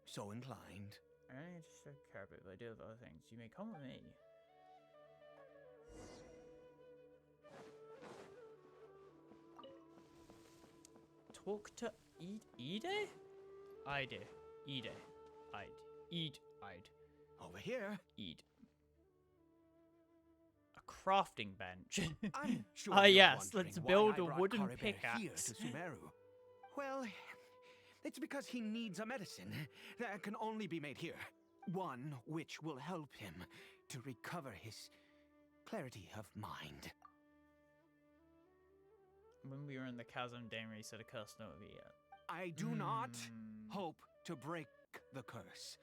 so inclined. I don't need to take care of it, but I do have other things. You may come with me. Talk to Ide? Ide. Ide. Ide. Ide. Ide. Over here. Ide. A crafting bench. I'm sure Ah, you're yes, wondering let's why build I a brought wooden khaenri'ah here pickaxe. to Sumeru. Well, it's because he needs a medicine that can only be made here. One which will help him to recover his clarity of mind. When we were in the chasm, Damery said a curse note would be it. I do not hope to break the curse.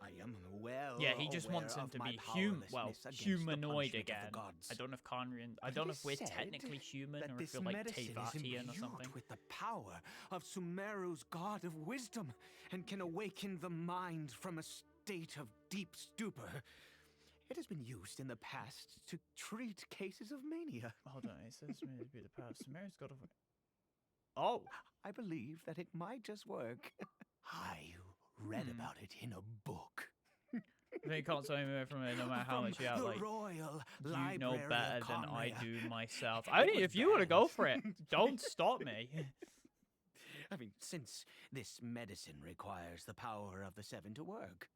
I am well Yeah, he just aware wants him of to my be powerlessness against the humanoid punishment of again. the gods. I don't know if Khaenri'ah, I But don't it know is if we're said technically human that or if this we're like medicine is Tevatian or imbued something. with the power of Sumeru's god of wisdom and can awaken the mind from a state of deep stupor. It has been used in the past to treat cases of mania. Hold on, it says to me to be the power. Sumeru's got a... Oh! I believe that it might just work. I read about it in a book. They can't stop me from it no matter how much you have, the like... Royal You Library know of better than I khaenri'ah. do myself. It I mean, was if you want to go banned. for it, don't stop me. I mean, since this medicine requires the power of the seven to work.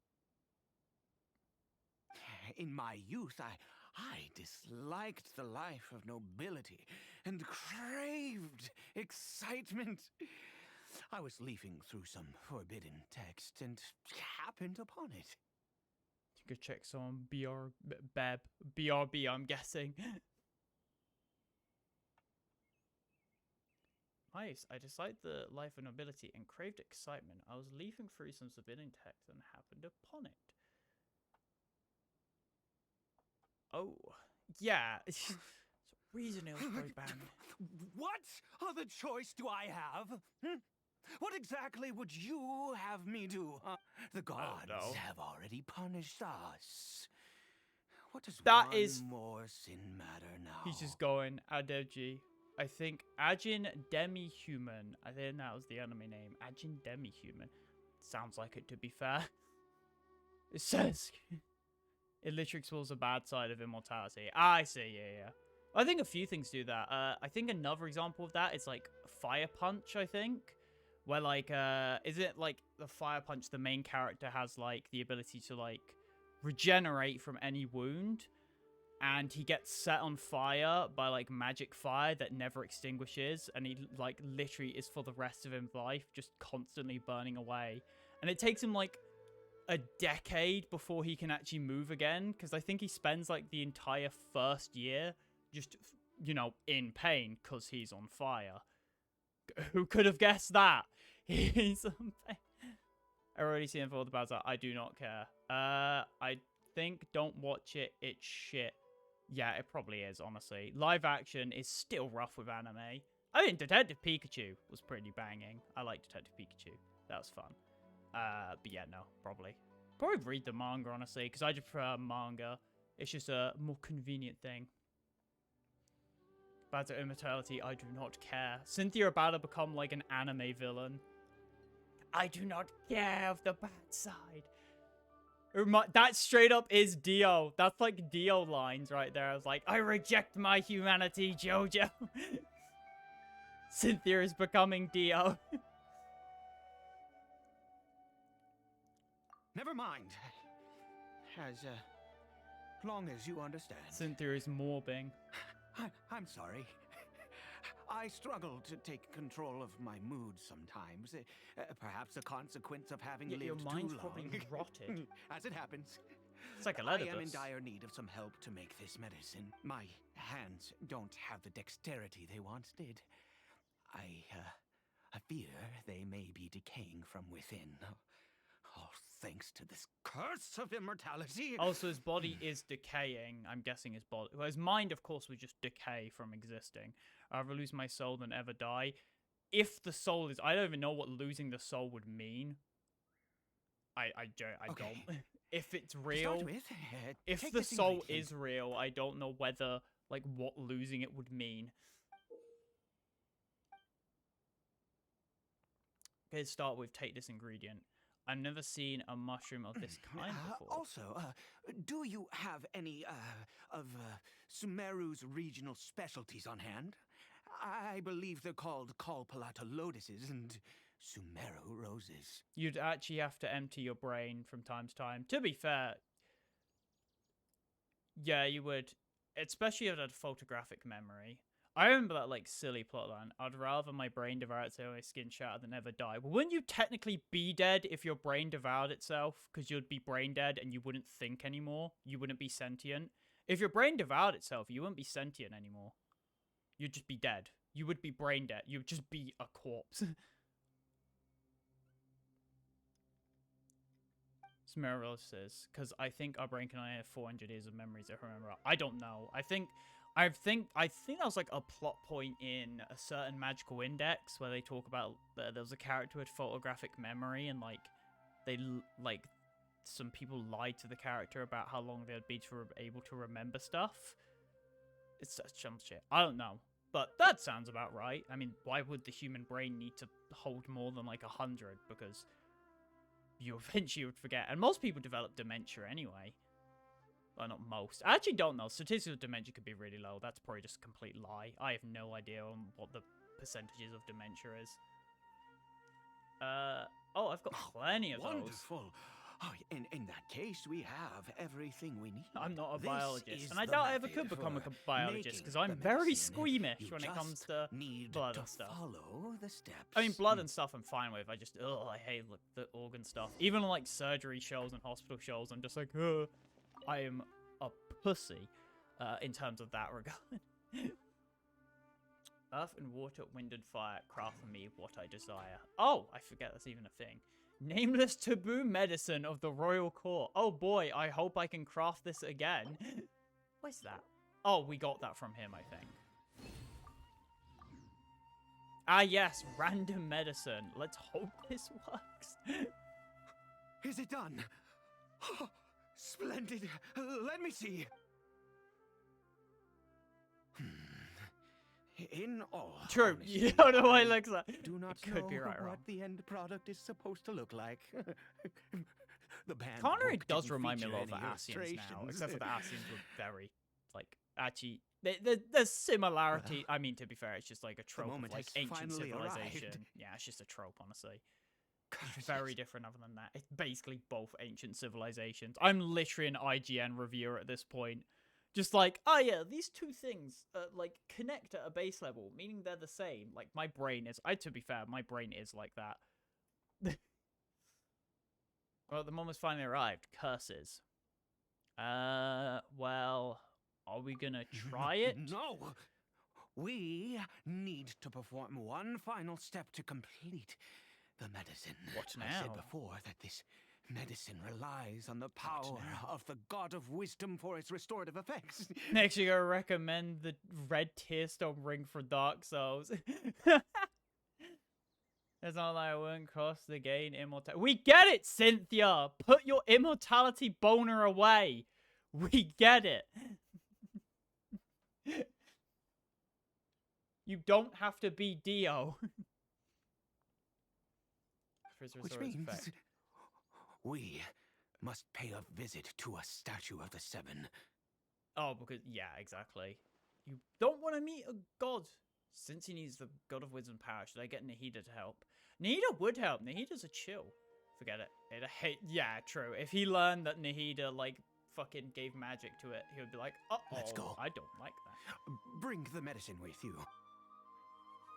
In my youth, I disliked the life of nobility and craved excitement. I was leafing through some forbidden text and happened upon it. You could check some BRB, I'm guessing. Nice. I disliked the life of nobility and craved excitement. I was leafing through some forbidden text and happened upon it. Oh, yeah. It's a reason it was probably banned. What other choice do I have? What exactly would you have me do? The gods know. have already punished us. What does That one is- more sin matter now? He's just going, Adeji. I think Ajin Demi-Human. I think that was the enemy name. Ajin Demi-Human. Sounds like it, to be fair. It says... It literally explores the bad side of immortality. I see, yeah. I think a few things do that. I think another example of that is, like, Fire Punch, I think. Where, like, is it, like, the Fire Punch, the main character has, like, the ability to, like, regenerate from any wound. And he gets set on fire by, like, magic fire that never extinguishes. And he, like, literally is for the rest of his life just constantly burning away. And it takes him, like, a decade before he can actually move again, because I think he spends like the entire first year just, you know, in pain because he's on fire. Who could have guessed that? He's on pain. I already seen for the bad. I do not care. I think don't watch it. It's shit. Yeah, it probably is, honestly. Live action is still rough with anime. I mean, Detective Pikachu was pretty banging. I like Detective Pikachu. That was fun. But yeah, no, probably read the manga, honestly, because I just prefer manga. It's just a more convenient thing. Battle Immortality, I do not care. Cynthia about to become like an anime villain. I do not care of the bad side. That straight up is Dio. That's like Dio lines right there. I was like, I reject my humanity, Jojo. Cynthia is becoming Dio. Never mind. As long as you understand. Cynthia is morbing. I'm sorry. I struggle to take control of my mood sometimes. Perhaps a consequence of having lived your mind's too probably long. rotted. As it happens. It's like a I lettuce. am in dire need of some help to make this medicine. My hands don't have the dexterity they once did. I fear they may be decaying from within. All thanks to this curse of immortality. Also, his body is decaying. I'm guessing his body. Well, his mind, of course, would just decay from existing. I'd rather lose my soul than ever die. If the soul is, I don't even know what losing the soul would mean. I don't. If it's real, if the soul is real, I don't know whether like what losing it would mean. Okay, start with take this ingredient. I've never seen a mushroom of this kind before. Also, do you have any of Sumeru's regional specialties on hand? I believe they're called Kalpalata lotuses and Sumeru roses. You'd actually have to empty your brain from time to time. To be fair, yeah, you would. Especially if it had photographic memory. I remember that, like, silly plotline. I'd rather my brain devour itself, my skin shattered, than ever die. Well, wouldn't you technically be dead if your brain devoured itself? Because you'd be brain dead and you wouldn't think anymore. You wouldn't be sentient. If your brain devoured itself, you wouldn't be sentient anymore. You'd just be dead. You would be brain dead. You'd just be a corpse. Smearl says, because I think our brain can only have 400 years of memories, if I remember. I don't know. I think that was like a plot point in a certain magical index where they talk about there was a character with photographic memory and like some people lied to the character about how long they'd be able to remember stuff. It's such some shit. I don't know, but that sounds about right. I mean, why would the human brain need to hold more than like 100? Because you eventually would forget, and most people develop dementia anyway. Well, not most. I actually don't know. Statistical dementia could be really low. That's probably just a complete lie. I have no idea on what the percentages of dementia is. Oh, I've got plenty of those. Wonderful. Oh, in that case, we have everything we need. I'm not a This biologist, is and I the doubt I ever method could become a for biologist because making I'm the very medicine. squeamish You when it comes just to need blood to and stuff. follow the steps. I mean, blood and stuff I'm fine with. I just, I hate the organ stuff. Even on like surgery shows and hospital shows, I'm just like, I am a pussy in terms of that regard. Earth and water, wind and fire, craft for me what I desire. Oh, I forget that's even a thing. Nameless taboo medicine of the royal court. Oh boy, I hope I can craft this again. What's that? Oh, we got that from him, I think. Ah yes, random medicine. Let's hope this works. Is it done? Oh, splendid. Let me see. In all True. honesty, You don't know what it I looks like. do not It could know be right what wrong. the end product is supposed to look like. The band Khaenri'ah book does didn't remind me a feature lot of the any Asians now, illustrations. except for the Asians were very, like, actually, there's similarity. I mean, to be fair, it's just like a trope of, moment like, has ancient finally arrived. civilization. Yeah, it's just a trope, honestly. It's very different other than that. It's basically both ancient civilizations. I'm literally an IGN reviewer at this point. Just like, oh yeah, these two things, like, connect at a base level, meaning they're the same. Like, my brain is, to be fair, my brain is like that. Well, the moment's finally arrived. Curses. Well, are we gonna try it? No! We need to perform one final step to complete the medicine. What I said now? before that this medicine relies on the power of the god of wisdom for its restorative effects. Next, you gotta recommend the red tearstone ring for Dark Souls. It's not like I wouldn't cost the gain immortality. We get it, Cynthia! Put your immortality boner away! We get it! You don't have to be Dio. Which means we must pay a visit to a statue of the Seven. Oh, because, yeah, exactly. You don't want to meet a god. Since he needs the god of wisdom power, should I get Nahida to help? Nahida would help. Nahida's a chill. Forget it. Yeah, true. If he learned that Nahida, like, fucking gave magic to it, he would be like, uh-oh, Let's go. I don't like that. Bring the medicine with you.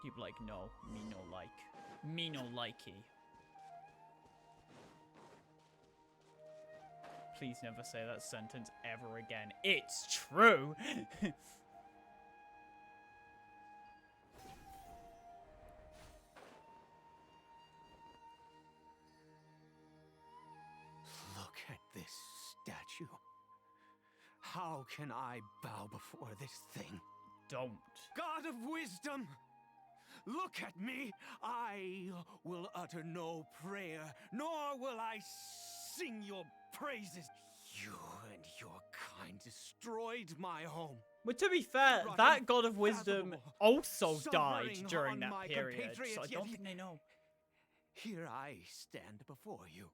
He'd be like, no, me no like. Me no likey. Please never say that sentence ever again. It's true! Look at this statue. How can I bow before this thing? Don't. God of wisdom! Look at me! I will utter no prayer, nor will I sing your praises. You and your kind destroyed my home. But to be fair, Rotten, that god of wisdom fathomable, also died suffering during on that my period, so I compatriots, don't yet think they know. Here I stand before you.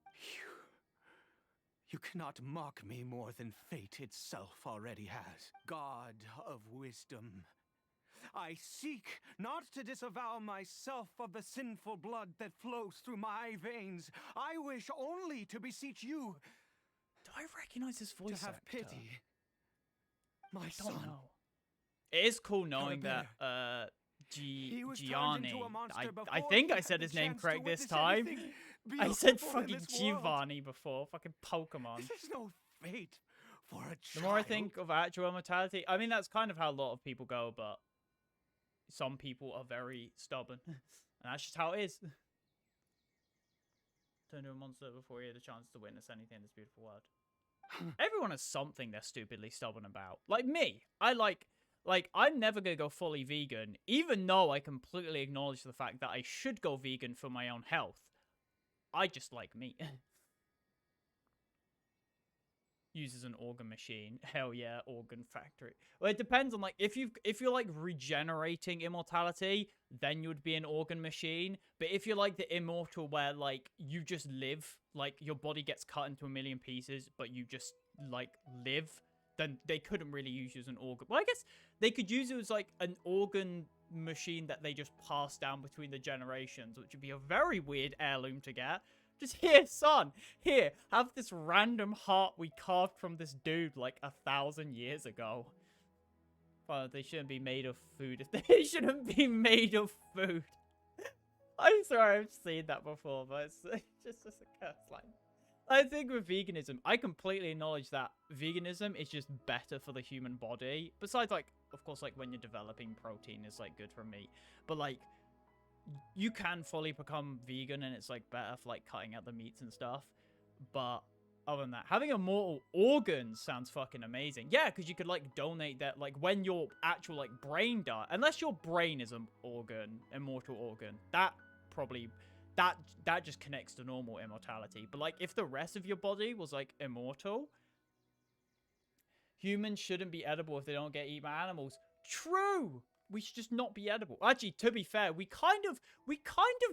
You cannot mock me more than fate itself already has. God of wisdom, I seek not to disavow myself of the sinful blood that flows through my veins. I wish only to beseech you Do I recognize his voice to have actor? pity. My I son. don't know. It is cool knowing that Calibert. He was turned Gianni. into a monster I before think he I had said the his name chance to correct this witness time. anything I said beautiful in fucking this world. Giovanni before. Fucking Pokemon. This is no fate for a The child. more I think of actual immortality, I mean, that's kind of how a lot of people go, but some people are very stubborn. And that's just how it is. Turn into a monster before you had a chance to witness anything in this beautiful world. Everyone has something they're stupidly stubborn about. Like me. I'm never gonna go fully vegan, even though I completely acknowledge the fact that I should go vegan for my own health. I just like meat. Uses an organ machine. Hell yeah, organ factory. Well, it depends on, like, if you're like regenerating immortality, then you'd be an organ machine. But if you're like the immortal where like you just live, like your body gets cut into a million pieces, but you just like live, then they couldn't really use you as an organ. Well, I guess they could use it as like an organ machine that they just pass down between the generations, which would be a very weird heirloom to get. Just here, son, here, have this random heart we carved from this dude like 1,000 years ago. Well, they shouldn't be made of food. They shouldn't be made of food. I'm sorry, I've seen that before, but it's just a curse line. I think with veganism, I completely acknowledge that veganism is just better for the human body. Besides, like, of course, like when you're developing protein is like good for meat. But like, you can fully become vegan and it's like better for like cutting out the meats and stuff. But other than that, having immortal organs sounds fucking amazing. Yeah, because you could like donate that, like when your actual like brain dies, unless your brain is an organ, immortal organ, that probably that just connects to normal immortality. But like if the rest of your body was like immortal, humans shouldn't be edible if they don't get eaten by animals. True. We should just not be edible. Actually, to be fair, we kind of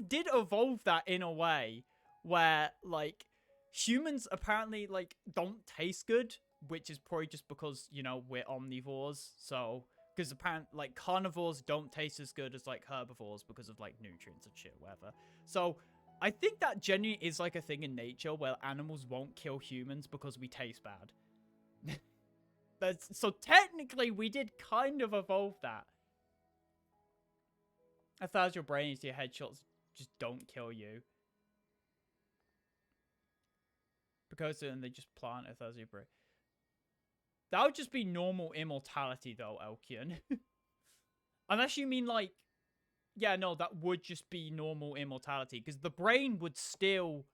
did evolve that in a way where like humans apparently like don't taste good, which is probably just because, you know, we're omnivores. So because apparently like carnivores don't taste as good as like herbivores because of like nutrients and shit, whatever. So I think that genuinely is like a thing in nature where animals won't kill humans because we taste bad. So technically we did kind of evolve that. 1,000 your brain into your headshots just don't kill you. because then they just plant a Thezubri. That would just be normal immortality, though, Elkian. Unless you mean, like... Yeah, no, that would just be normal immortality. Because the brain would still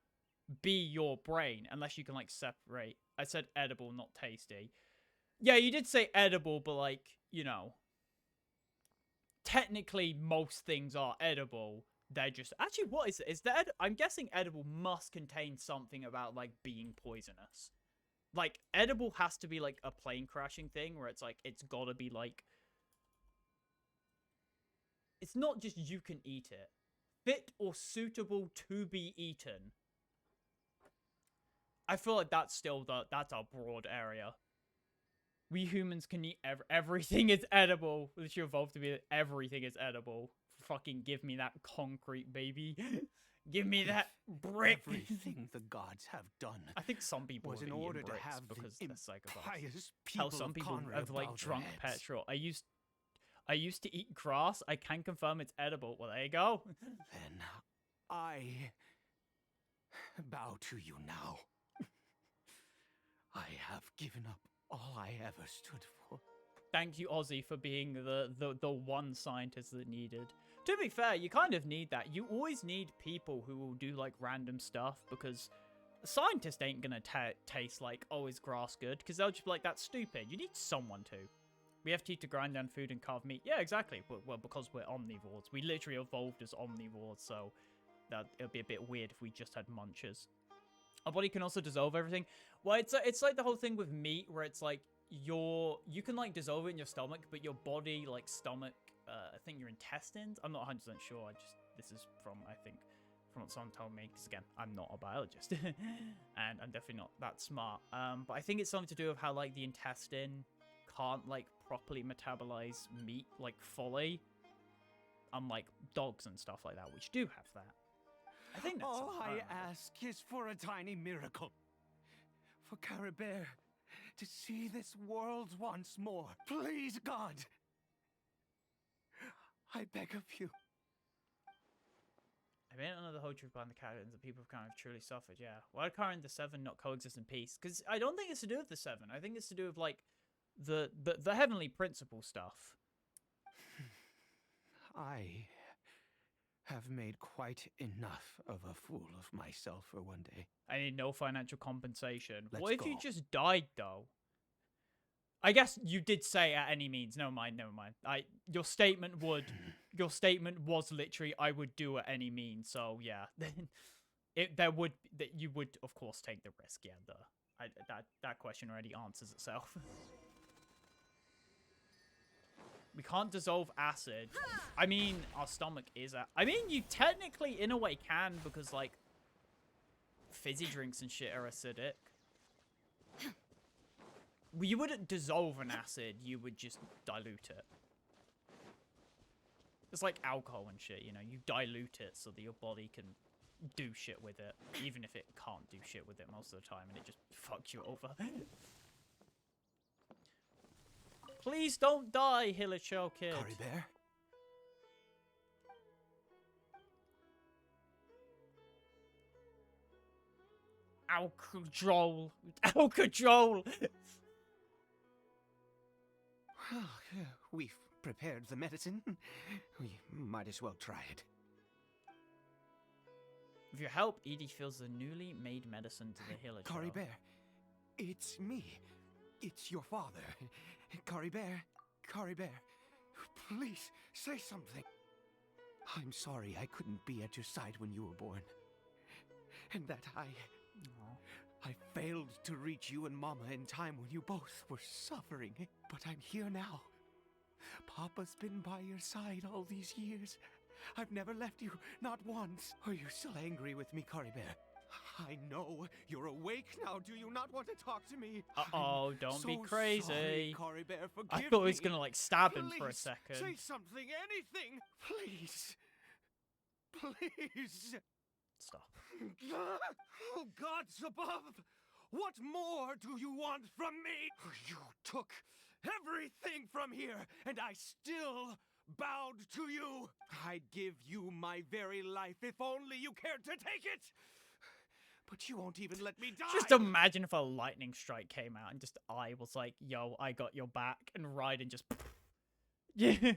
be your brain. Unless you can, like, separate. I said edible, not tasty. Yeah, you did say edible, but, like, you know... Technically, most things are edible. They're just... Actually, what is it? Is that... I'm guessing edible must contain something about, like, being poisonous. Like, edible has to be, like, a plane crashing thing where it's, like, it's gotta be, like... It's not just you can eat it. Fit or suitable to be eaten. I feel like that's still that's a broad area. We humans can eat everything is edible. This should evolve to be everything is edible. Fucking give me that concrete, baby. Give me that brick. Everything the gods have done. I think some people was have in eaten order to bricks have because the they're psychopaths. impious Hell, people some of people Khaenri'ah have like bow their drunk heads. petrol. I used to eat grass. I can confirm it's edible. Well, there you go. Then I bow to you now. I have given up all I ever stood for. Thank you, Ozzy, for being the one scientist that needed. To be fair, you kind of need that. You always need people who will do, like, random stuff, because a scientist ain't gonna taste like, oh, is grass good? Because they'll just be like, that's stupid. You need someone to. We have teeth to grind down food and carve meat. Yeah, exactly. Well, because we're omnivores. We literally evolved as omnivores, so that it would be a bit weird if we just had munchers. Our body can also dissolve everything. Well, it's like the whole thing with meat, where it's like, you can, like, dissolve it in your stomach, but your body, like, stomach, I think your intestines, I'm not 100% sure, this is from, I think, from what someone told me, because again, I'm not a biologist, and I'm definitely not that smart, but I think it's something to do with how, like, the intestine can't, like, properly metabolize meat, like, fully, unlike dogs and stuff like that, which do have that. I think that's all something, I ask is for a tiny miracle. For khaenri'ah to see this world once more. Please, God. I beg of you. I may not know the whole truth behind the characters that people have kind of truly suffered, yeah. Why can't the Seven not coexist in peace? Because I don't think it's to do with the Seven. I think it's to do with, like, the heavenly principle stuff. I have made quite enough of a fool of myself for one day. I need no financial compensation. Let's What if you go. just died, though? I guess you did say at any means. Never mind. Your statement was literally, I would do at any means. So yeah, you would of course take the risk. Yeah, that question already answers itself. We can't dissolve acid. I mean, our stomach is I mean, you technically, in a way, can, because, like, fizzy drinks and shit are acidic. Well, you wouldn't dissolve an acid, you would just dilute it. It's like alcohol and shit, you know? You dilute it so that your body can do shit with it, even if it can't do shit with it most of the time, and it just fucks you over. Please don't die, Hilichel kid. khaenri'ah? Alcadrol. Alcadrol! Well, we've prepared the medicine. We might as well try it. With your help, Edie fills the newly made medicine to the Hilichel. khaenri'ah, it's me. It's your father. khaenri'ah, please say something. I'm sorry I couldn't be at your side when you were born. And that I failed to reach you and Mama in time when you both were suffering. But I'm here now. Papa's been by your side all these years. I've never left you, not once. Are you still angry with me, khaenri'ah? I know you're awake now. Do you not want to talk to me? Uh-oh, don't be So crazy. sorry, khaenri'ah, forgive I thought he was me. gonna, like, stab him for a Please, second. Say something, anything. Please. Please. Stop. Oh, gods above! What more do you want from me? You took everything from here, and I still bowed to you. I'd give you my very life if only you cared to take it. But you won't even let me die. Just imagine if a lightning strike came out and just I was like, yo, I got your back, and Raiden just yeah.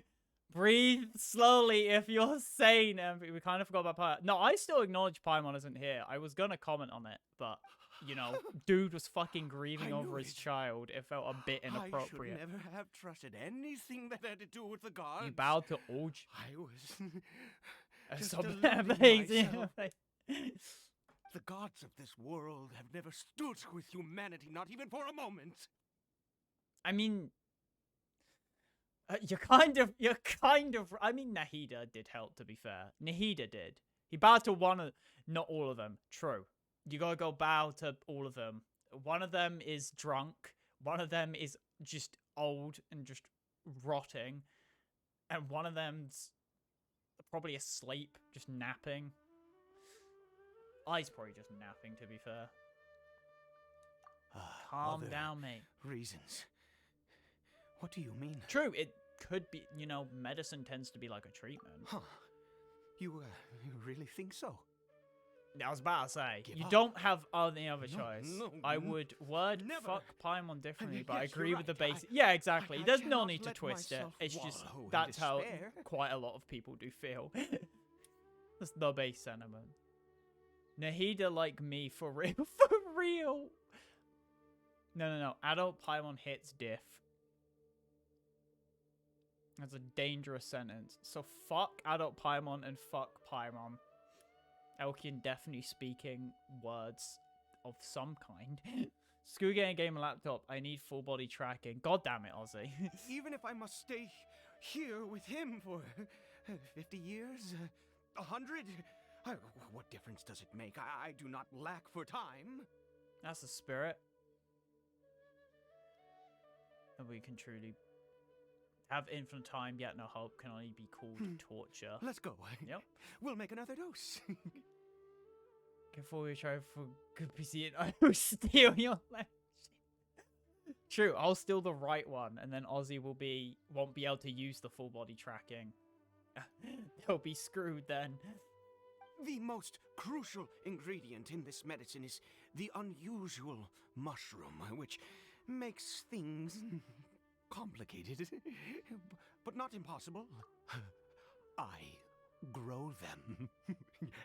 Breathe slowly if you're sane. And we kind of forgot about Paimon. No, I still acknowledge Paimon isn't here. I was gonna comment on it, but you know, dude was fucking grieving I over knew his it. child. It felt a bit I inappropriate. should never have trusted anything that had to do with the gods. You bowed to Ulj. I was just So deluding myself. amazing. The gods of this world have never stood with humanity, not even for a moment. I mean, you're kind of. I mean, Nahida did help. To be fair, Nahida did. He bowed to one of, not all of them. True. You gotta go bow to all of them. One of them is drunk. One of them is just old and just rotting, and one of them's probably asleep, just napping. I's probably just napping. To be fair. Calm Other down, mate. Reasons. What do you mean? True, it could be, you know, medicine tends to be like a treatment. Huh. You really think so? I was about to say, Give you up. don't have any other No, choice. no, I n- would word never. fuck Paimon differently, but I yes, you're agree with the right. basic. Yeah, exactly. I There's no cannot need to let twist it. myself It's just, wallow in that's how despair. quite a lot of people do feel. That's the base sentiment. Nahida like me, for real. For real. No. Adult Paimon hits diff. That's a dangerous sentence. So fuck adult Paimon and fuck Paimon. Elkian definitely speaking words of some kind. Screw getting a game and laptop. I need full body tracking. God damn it, Ozzy. Even if I must stay here with him for 50 years, 100, what difference does it make? I do not lack for time. That's the spirit. And we can truly have infinite time, yet no hope can only be called torture. Let's go. Yep. We'll make another dose. Before we try for good PC, I will steal your left. True, I'll steal the right one, and then Ozzy won't be able to use the full body tracking. They'll be screwed then. The most crucial ingredient in this medicine is the unusual mushroom, which makes things complicated, but not impossible. I grow them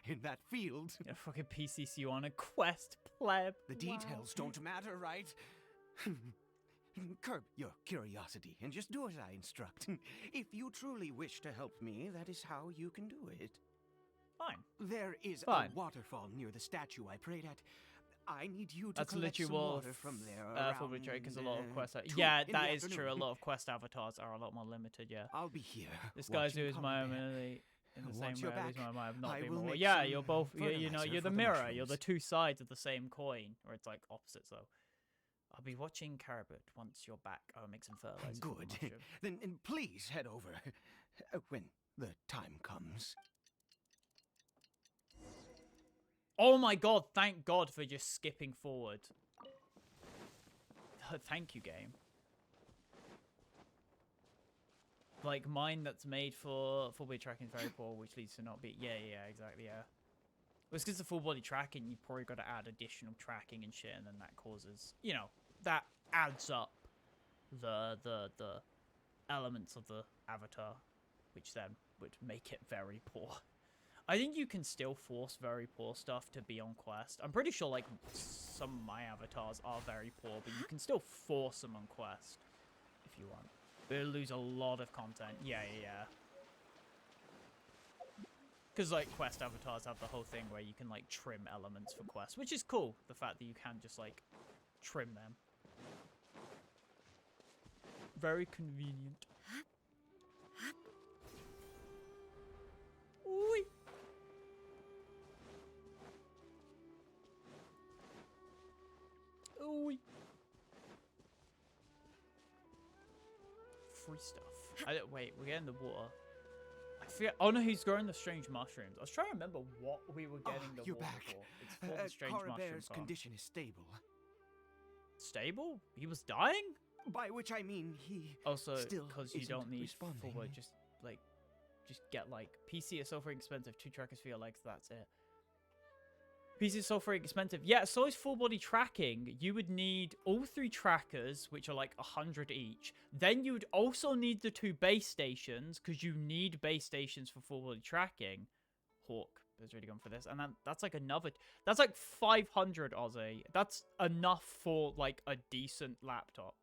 in that field. Yeah, fucking PCC on a quest, pleb. The details don't matter, right? Curb your curiosity and just do as I instruct. If you truly wish to help me, that is how you can do it. Fine. There is Fine. a waterfall near the statue I prayed at. I need you to That's collect literally some what water from there. Full body tracking, because a lot of quest. 2 Yeah, in that the is true. A afternoon. lot of quest avatars are a lot more limited. Yeah. I'll be here. This guy's watching who is my Colin Bear. ability in the Once same you're way as back, my have not I been will more. make Yeah, some you're both. You know, fertilizer you're the for the mirror. You're the mushrooms. two sides of the same coin, or it's like opposites though. I'll be watching Caribou once you're back. I'll make some fertilizer. for the Good. mushroom. Then please head over when the time comes. Oh my god! Thank God for just skipping forward. Thank you, game. Like mine that's made for full body tracking is very poor, which leads to not be. Yeah, exactly. Yeah. Well, it's because the full body tracking, you've probably got to add additional tracking and shit, and then that causes, you know, that adds up the elements of the avatar, which then would make it very poor. I think you can still force very poor stuff to be on quest. I'm pretty sure, like, some of my avatars are very poor, but you can still force them on quest if you want. But it'll lose a lot of content. Yeah. Because, like, quest avatars have the whole thing where you can, like, trim elements for quests, which is cool. The fact that you can just, like, trim them. Very convenient. Oi. Oi. Free stuff. Wait, we're getting the water. I forget. Oh no, he's growing the strange mushrooms. I was trying to remember what we were getting the You're water back. for. It's for the strange mushroom Carabear's farm. condition is stable. Stable? He was dying? By which I mean he Also, still because you isn't don't need responding. forward, just get like PC is so freaking expensive. 2 trackers for your legs. That's it. PC software expensive. Yeah, so is full body tracking. You would need all 3 trackers, which are like 100 each. Then you would also need the 2 base stations, because you need base stations for full body tracking. Hawk is really going for this. And then that's like another... That's like 500 Aussie. That's enough for like a decent laptop.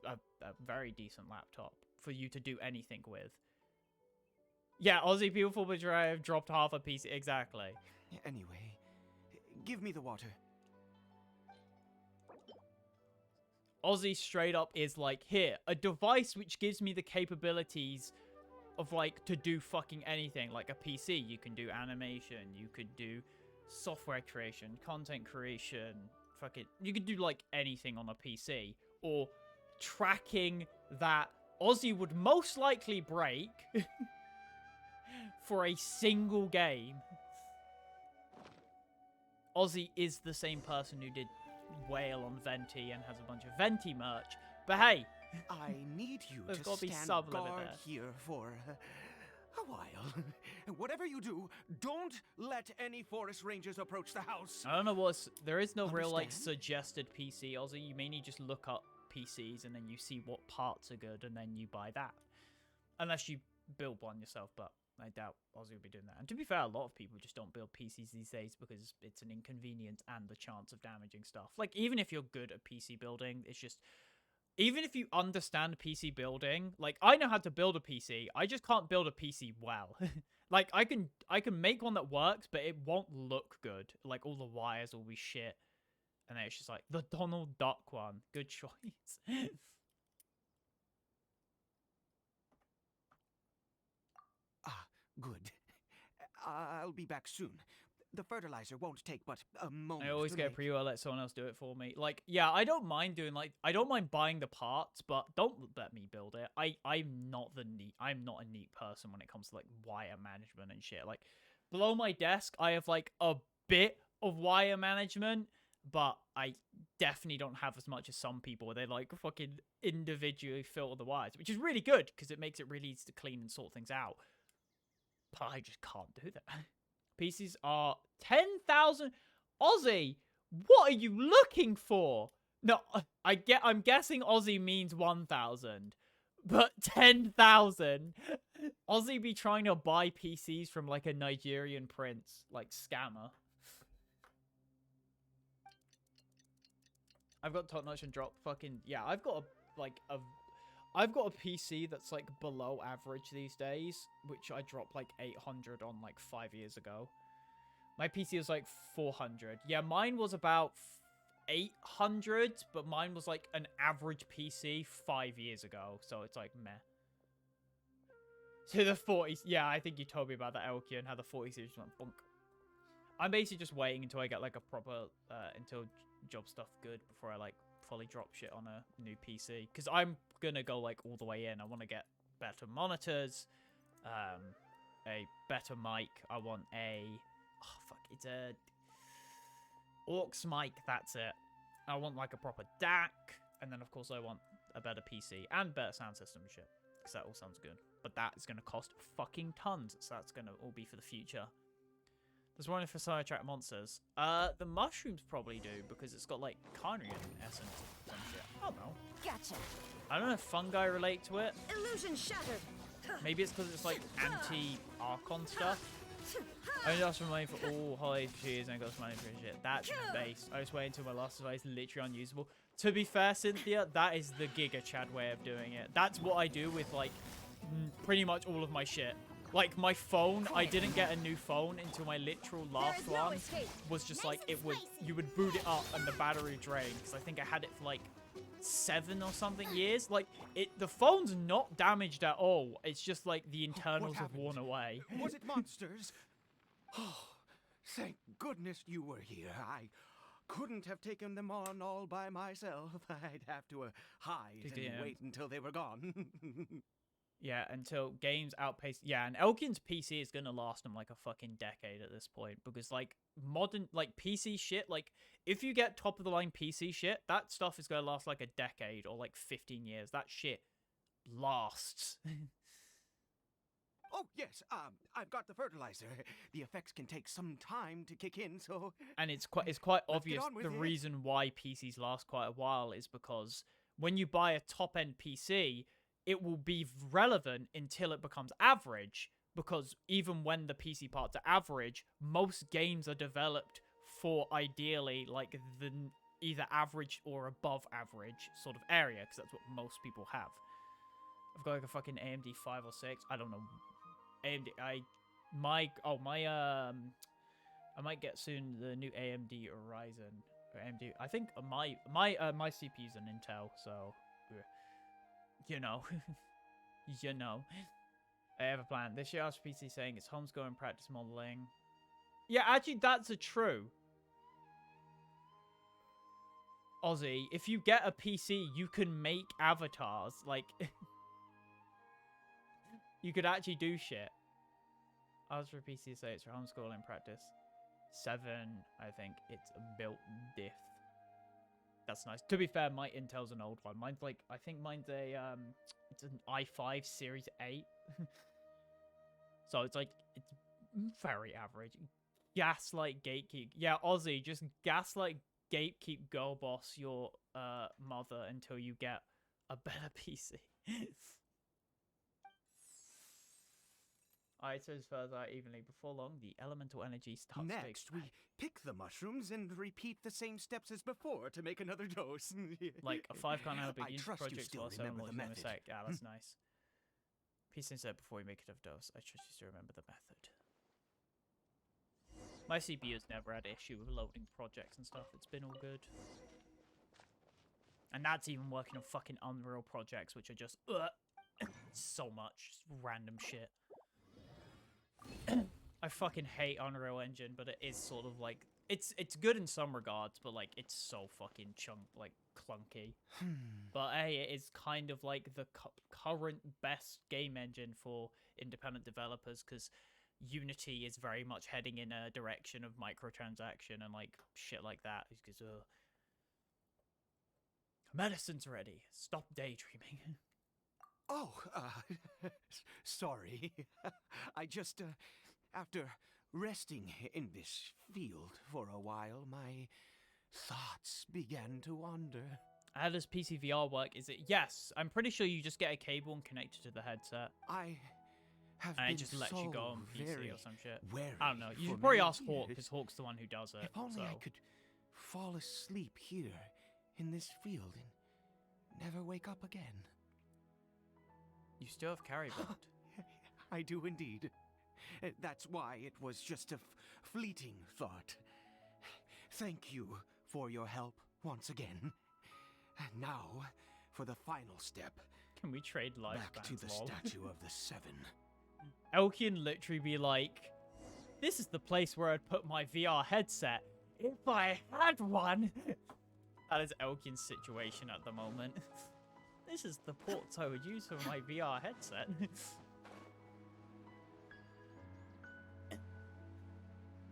A very decent laptop for you to do anything with. Yeah, Aussie people full body drive dropped half a PC. Exactly. Anyway, give me the water. Aussie straight up is like, here, a device which gives me the capabilities of like to do fucking anything. Like a PC, you can do animation, you could do software creation, content creation, fucking, you could do like anything on a PC. Or tracking that Aussie would most likely break for a single game. Aussie is the same person who did Whale on Venti and has a bunch of Venti merch. But hey, I need you There's to gotta be stand some limit guard there. here for a while. Whatever you do, don't let any forest rangers approach the house. I don't know what's... There is no real, like, Understand? suggested PC, Aussie. You mainly just look up PCs and then you see what parts are good and then you buy that. Unless you build one yourself, but I doubt Aussie would be doing that. And to be fair, a lot of people just don't build PCs these days because it's an inconvenience and the chance of damaging stuff. Like, even if you're good at PC building, it's just... Even if you understand PC building, like, I know how to build a PC, I just can't build a PC well. Like, I can make one that works, but it won't look good. Like, all the wires will be shit. And then it's just like, the Donald Duck one. Good choice. Ah, good. I'll be back soon. The fertilizer won't take but a moment. I always to get a make. pre-order, let someone else do it for me. Like, yeah, I don't mind doing, like, I don't mind buying the parts, but don't let me build it. I'm not a neat person when it comes to, like, wire management and shit. Like, below my desk, I have, like, a bit of wire management, but I definitely don't have as much as some people where they, like, fucking individually filter the wires, which is really good, because it makes it really easy to clean and sort things out. But I just can't do that. PCs are 10,000 Aussie. What are you looking for? No, I'm guessing Aussie means 1,000, but 10,000. Aussie be trying to buy PCs from like a Nigerian prince, like scammer. I've got top notch and drop fucking yeah. I've got a PC that's like below average these days, which I dropped like 800 on like 5 years ago. My PC was like 400. Yeah, mine was about 800, but mine was like an average PC 5 years ago, so it's like meh. So the 40s, yeah, I think you told me about that, Elkia, and how the 40 series went bonk. I'm basically just waiting until I get like a proper, until job stuff good before I like fully drop shit on a new PC, because I'm gonna go like all the way in. I want to get better monitors, a better mic. I want it's a aux mic, that's it. I want like a proper DAC, and then of course I want a better PC and better sound system and shit, because that all sounds good. But that is gonna cost fucking tons, so that's gonna all be for the future. There's one for some attract monsters. The mushrooms probably do, because it's got like khaenri'ah essence and some shit. I don't know. Gotcha. I don't know if fungi relate to it. Illusion shattered. Maybe it's because it's like anti-archon stuff. I only asked for money for all holiday cheers and I got some money for shit. That's base. I was waiting until my last device is literally unusable. To be fair, Cynthia, that is the Giga Chad way of doing it. That's what I do with like pretty much all of my shit. Like my phone, I didn't get a new phone until my literal last one was just like you would boot it up and the battery drained, because I think I had it for like 7 or something years. Like the phone's not damaged at all. It's just like the internals have worn away. Was it monsters? Oh, thank goodness you were here. I couldn't have taken them on all by myself. I'd have to hide and wait until they were gone. Yeah, until games outpace... Yeah, and Elkin's PC is gonna last him like a fucking decade at this point, because like modern, like PC shit, like if you get top of the line PC shit, that stuff is gonna last like a decade or like 15 years. That shit lasts. Oh, yes. I've got the fertilizer. The effects can take some time to kick in, so... And it's quite Let's get obvious on with the it. reason why PCs last quite a while is because when you buy a top-end PC, it will be relevant until it becomes average, because even when the PC parts are average, most games are developed for ideally like the either average or above average sort of area, because that's what most people have. I've got like a fucking AMD 5 or 6. I don't know. AMD. I might get soon the new AMD Ryzen or AMD. I think my CPU's an Intel, so you know, you know. I have a plan. This year, PC saying it's homeschooling practice modeling. Yeah, actually, that's a true. Ozzy, if you get a PC, you can make avatars. Like, you could actually do shit. As for PC, say it's for homeschooling practice. 7, I think it's a built diff. That's nice. To be fair, my Intel's an old one. Mine's like, I think mine's a, it's an i5 Series 8. So it's like, it's very average. Gaslight gatekeep. Yeah, Ozzy, just gaslight gatekeep girl boss your mother until you get a better PC. Alright, so as far as evenly, before long, the elemental energy starts to Next, we pick the mushrooms and repeat the same steps as before to make another dose. like a 5 can't help I it. Use trust you projects still while 7 remember more the than a method. sec. Yeah, that's nice. Peace said before we make it of dose. I trust you still remember the method. My CPU has never had an issue with loading projects and stuff. It's been all good. And that's even working on fucking Unreal projects, which are just so much just random shit. I fucking hate Unreal Engine, but it is sort of like it's good in some regards, but like it's so fucking clunky. But hey, it is kind of like the current best game engine for independent developers, because Unity is very much heading in a direction of microtransaction and like shit like that. Because medicine's ready. Stop daydreaming. Oh, sorry. I just, after resting in this field for a while, my thoughts began to wander. How does PC VR work? Is it... Yes, I'm pretty sure you just get a cable and connect it to the headset. I have And been it just lets so you go on PC very or some shit. wary I don't know. You for should probably many ask Hawk, years. because Hawk's the one who does it. If only I so. could fall asleep here in this field and never wake up again. You still have carry bond. I do indeed. That's why it was just a fleeting thought. Thank you for your help once again. And now, for the final step. Can we trade lifespans? Back to the statue of the 7. Elkian literally be like, this is the place where I'd put my VR headset if I had one. That is Elkian's situation at the moment. This is the ports I would use for my VR headset.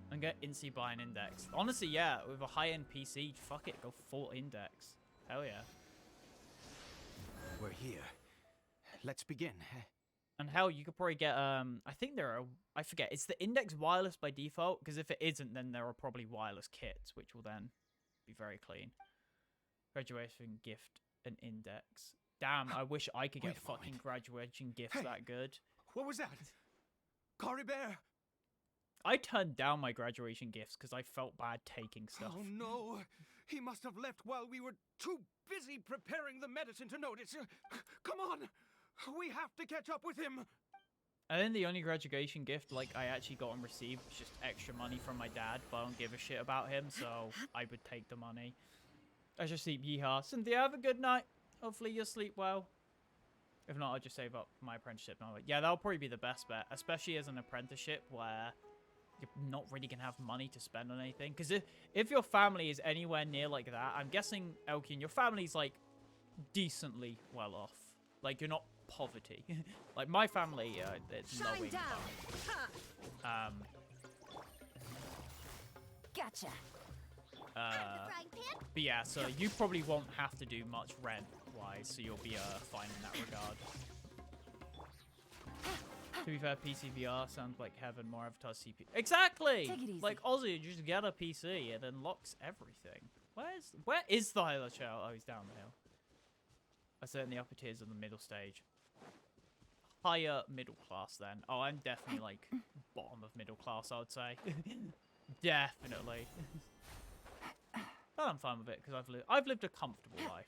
And get Incy buy an index. Honestly, yeah, with a high-end PC, fuck it, go full index. Hell yeah. We're here. Let's begin. And hell, you could probably get, I think there are, I forget, is the index wireless by default? Because if it isn't, then there are probably wireless kits, which will then be very clean. Graduation gift and index. Damn, I wish I could Wait get a fucking moment. graduation gifts Hey. that good. What was that? khaenri'ah! I turned down my graduation gifts because I felt bad taking stuff. Oh no! He must have left while we were too busy preparing the medicine to notice. Come on! We have to catch up with him! And then the only graduation gift like I actually got and received was just extra money from my dad, but I don't give a shit about him, so I would take the money. I should sleep, yeehaw. Cynthia, have a good night. Hopefully you'll sleep well. If not, I'll just save up for my apprenticeship. No, yeah, that'll probably be the best bet, especially as an apprenticeship where you're not really going to have money to spend on anything. Because if your family is anywhere near like that, I'm guessing, Elkian, your family's like decently well off. Like, you're not poverty. Like, my family, it's low income. Gotcha. Frying pan? But yeah, so you probably won't have to do much rent-wise, so you'll be fine in that regard. To be fair, PC VR sounds like heaven, more advertised CPU. Exactly! Take it easy. Like Aussie, just get a PC and unlocks everything. Where is the highlight show? Oh, he's down the hill. I said in the upper tiers of the middle stage. Higher middle class then. Oh, I'm definitely like bottom of middle class, I would say. Definitely. But I'm fine with it because I've lived a comfortable life.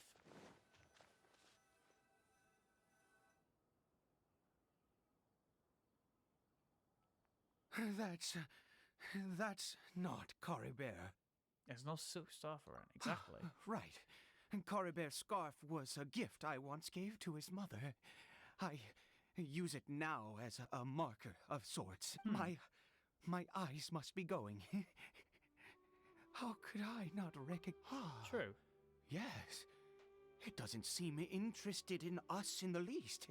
That's not khaenri'ah. There's no silk scarf around. Exactly. Right. Khaenri'ah's scarf was a gift I once gave to his mother. I use it now as a marker of sorts. My eyes must be going. How could I not recognize? True. Yes. It doesn't seem interested in us in the least.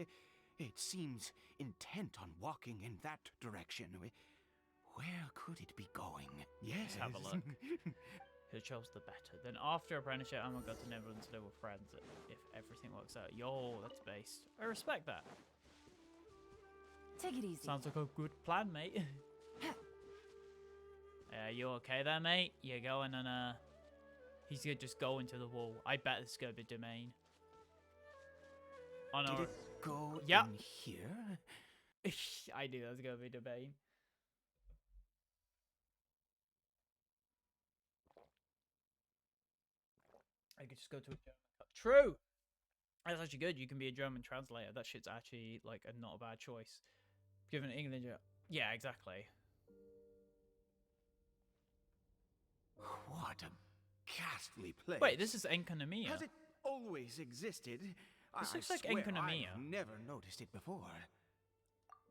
It seems intent on walking in that direction. Where could it be going? Yes. Let's have a look. Who chose the better? Then after apprenticeship, I'm gonna go to Netherlands to live with friends if everything works out. Yo, that's based. I respect that. Take it easy. Sounds like a good plan, mate. You okay there, mate? You're going and he's gonna just go into the wall. I bet this is gonna be domain. Oh no. Did it go Yep. in here? I knew that was gonna be domain. I could just go to a German. True. That's actually good. You can be a German translator. That shit's actually like not a bad choice. Given English, yeah, exactly. What a ghastly place. Wait, this is Enkonomia. Has it always existed? This I looks like swear Enkonomia. I've never noticed it before.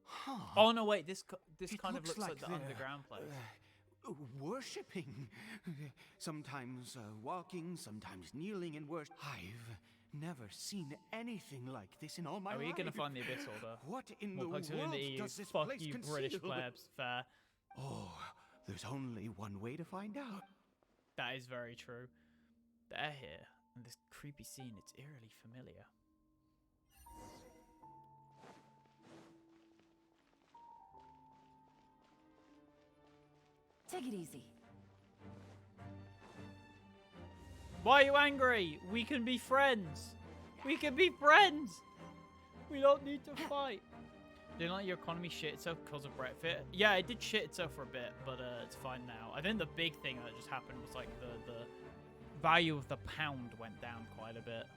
Huh. Oh no, wait. This It kind of looks like the they're, underground place. Worshipping. Sometimes walking, sometimes kneeling in worship. I've never seen anything like this in all my life. Are you gonna find the Abyss Order? What in More the plugs in world the EU. does this Fuck place you, conceal? British plebs. Fair. Oh, there's only one way to find out. That is very true. They're here, and this creepy scene, it's eerily familiar. Take it easy. Why are you angry? We can be friends. We can be friends. We don't need to fight. Didn't like your economy shit itself because of Brexit? Yeah, it did shit itself for a bit, but it's fine now. I think the big thing that just happened was like the value of the pound went down quite a bit.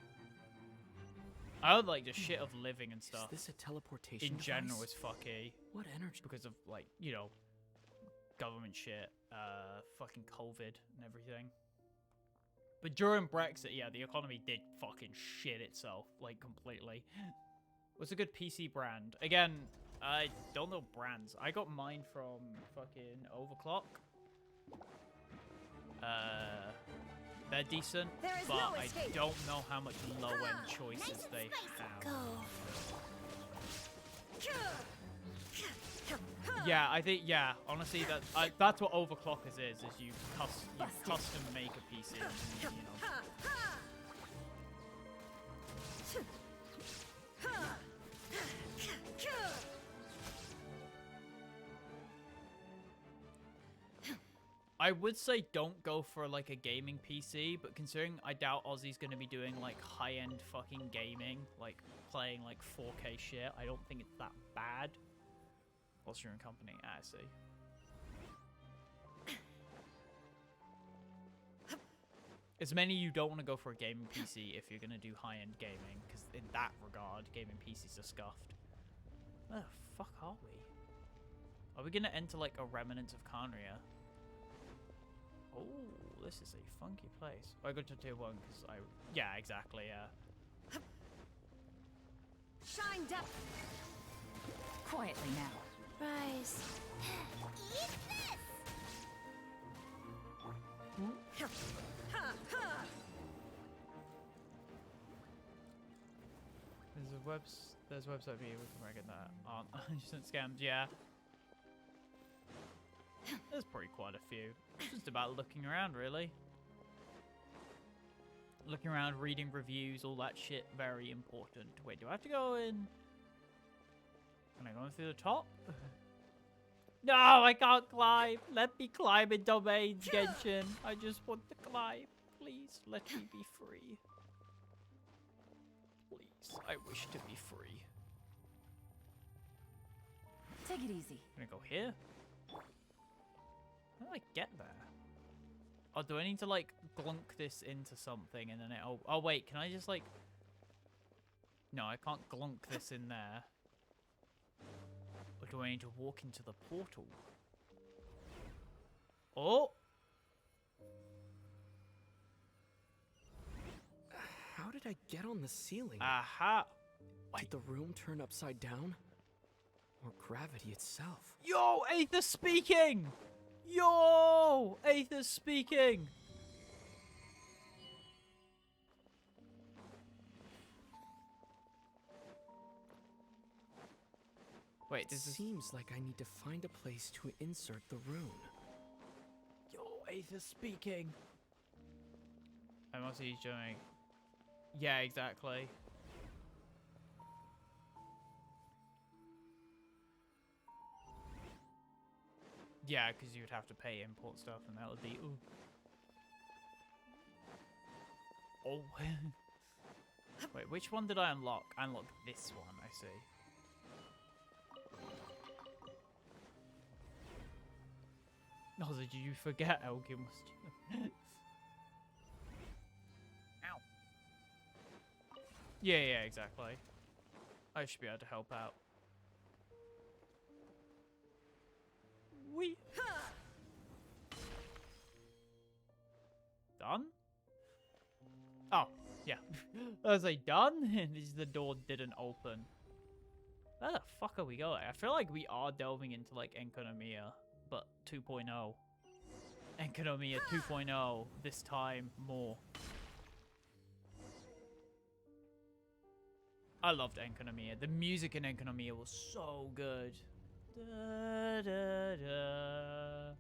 I would like the shit of living and stuff. Is this a teleportation In general device? is fucky What energy? because of like, you know, government shit, fucking COVID and everything. But during Brexit, yeah, the economy did fucking shit itself, like, completely. What's a good PC brand? Again, I don't know brands. I got mine from fucking Overclock. They're decent, There is but no I escape. don't know how much low-end choices they have. Yeah, I think, yeah, honestly, that's what Overclockers is you custom make a PC, and, you know. I would say don't go for like a gaming PC, but considering I doubt Aussie's gonna be doing like high-end fucking gaming, like playing like 4K shit, I don't think it's that bad. Austrian company, I see. As many you don't want to go for a gaming PC if you're gonna do high-end gaming, because in that regard, gaming PCs are scuffed. Where the fuck are we? Are we gonna enter like a remnant of khaenri'ah? Oh, this is a funky place. I go to tier 1 because yeah, exactly, yeah. Shine down. Quietly now. Rise. Eat this! There's a website for you we can reckon that aren't instant scams, yeah. There's probably quite a few. It's just about looking around, really. Looking around, reading reviews, all that shit, very important. Wait, do I have to go in? Can I go through the top? No, I can't climb. Let me climb in domains, Genshin. I just want to climb. Please, let me be free. Please, I wish to be free. Take it easy. Can I go here? How do I get there? Oh, do I need to, like, glunk this into something and then it... Oh, wait, can I just, like... No, I can't glunk this in there. Or do I need to walk into the portal? Oh! How did I get on the ceiling? Aha! Did the room turn upside down? Or gravity itself? Yo, Aether's speaking! Yo! Aether's speaking! Wait, this is... Seems like I need to find a place to insert the rune. Yo, Aether's speaking! I must see he's doing... Yeah, exactly. Yeah, because you would have to pay import stuff, and that would be... Ooh. Oh. Wait, which one did I unlock? I unlocked this one, I see. Oh, so did you forget Elgin was... Ow. Yeah, exactly. I should be able to help out. Wee. Done? Oh, yeah. I was like, done? And the door didn't open. Where the fuck are we going? I feel like we are delving into, like, Enkonomiya, but 2.0. Enkonomiya 2.0, this time more. I loved Enkonomiya. The music in Enkonomiya was so good. Da, da, da.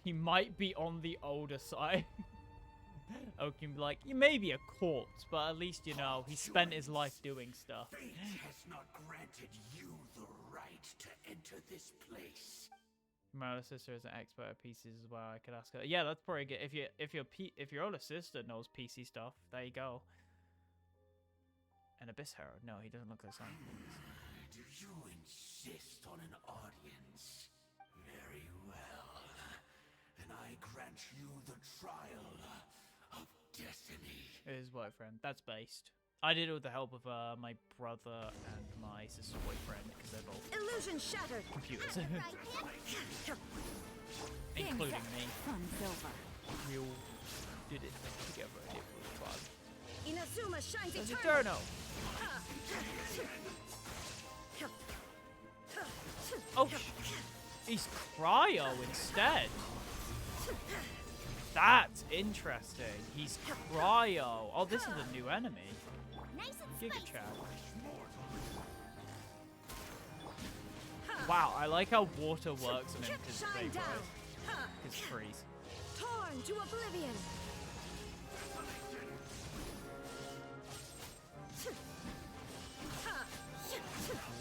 He might be on the older side. I can be like, you may be a corpse, but at least you know he spent his life doing stuff. Fate has not granted you the right to enter this place. My older sister is an expert at PCs as well. I could ask her. Yeah, that's probably good. If your older sister knows PC stuff, there you go. An Abyss Herald. No, he doesn't look like something. Do you insist on an audience? Very well. Then I grant you the trial of destiny. His boyfriend. That's based. I did it with the help of my brother and my sister's boyfriend because they're both Illusion shattered. computers, including me. Sun silver. We all did it together and it was fun. Inazuma shines There's eternal. Eterno. Oh, he's cryo instead. That's interesting. He's cryo. Oh, this is a new enemy. Nice and Giga spicy. Chad. Wow, I like how water works in him because Shine down. his freeze. Torn to oblivion.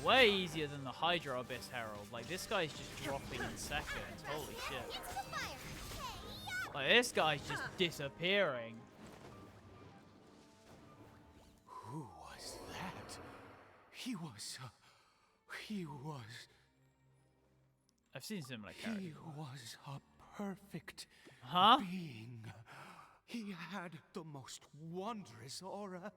Way easier than the Hydro Abyss Herald. Like, this guy's just dropping in seconds. Holy shit. Instant fire. Hey, Like, this guy's just disappearing. Who was that? He was... I've seen similar He characters. was a perfect Huh? being. He had the most wondrous aura,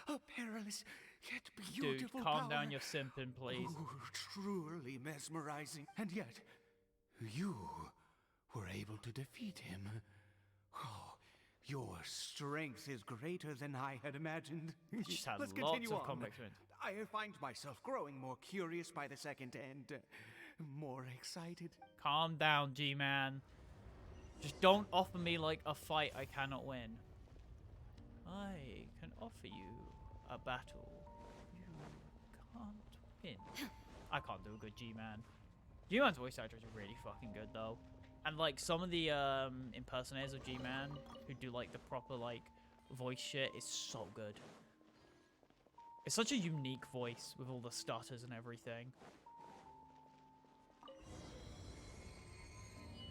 a perilous yet beautiful Dude, calm power. down your simping, please. Ooh, truly mesmerizing. And yet, you were able to defeat him. Oh, your strength is greater than I had imagined. Just had Let's lots continue of on. combat experience. I find myself growing more curious by the second and more excited. Calm down, G-Man. Just don't offer me, like, a fight I cannot win. I can offer you a battle you can't win. I can't do a good G-Man. G-Man's voice actor is really fucking good, though. And, like, some of the impersonators of G-Man who do, like, the proper, like, voice shit is so good. It's such a unique voice with all the stutters and everything.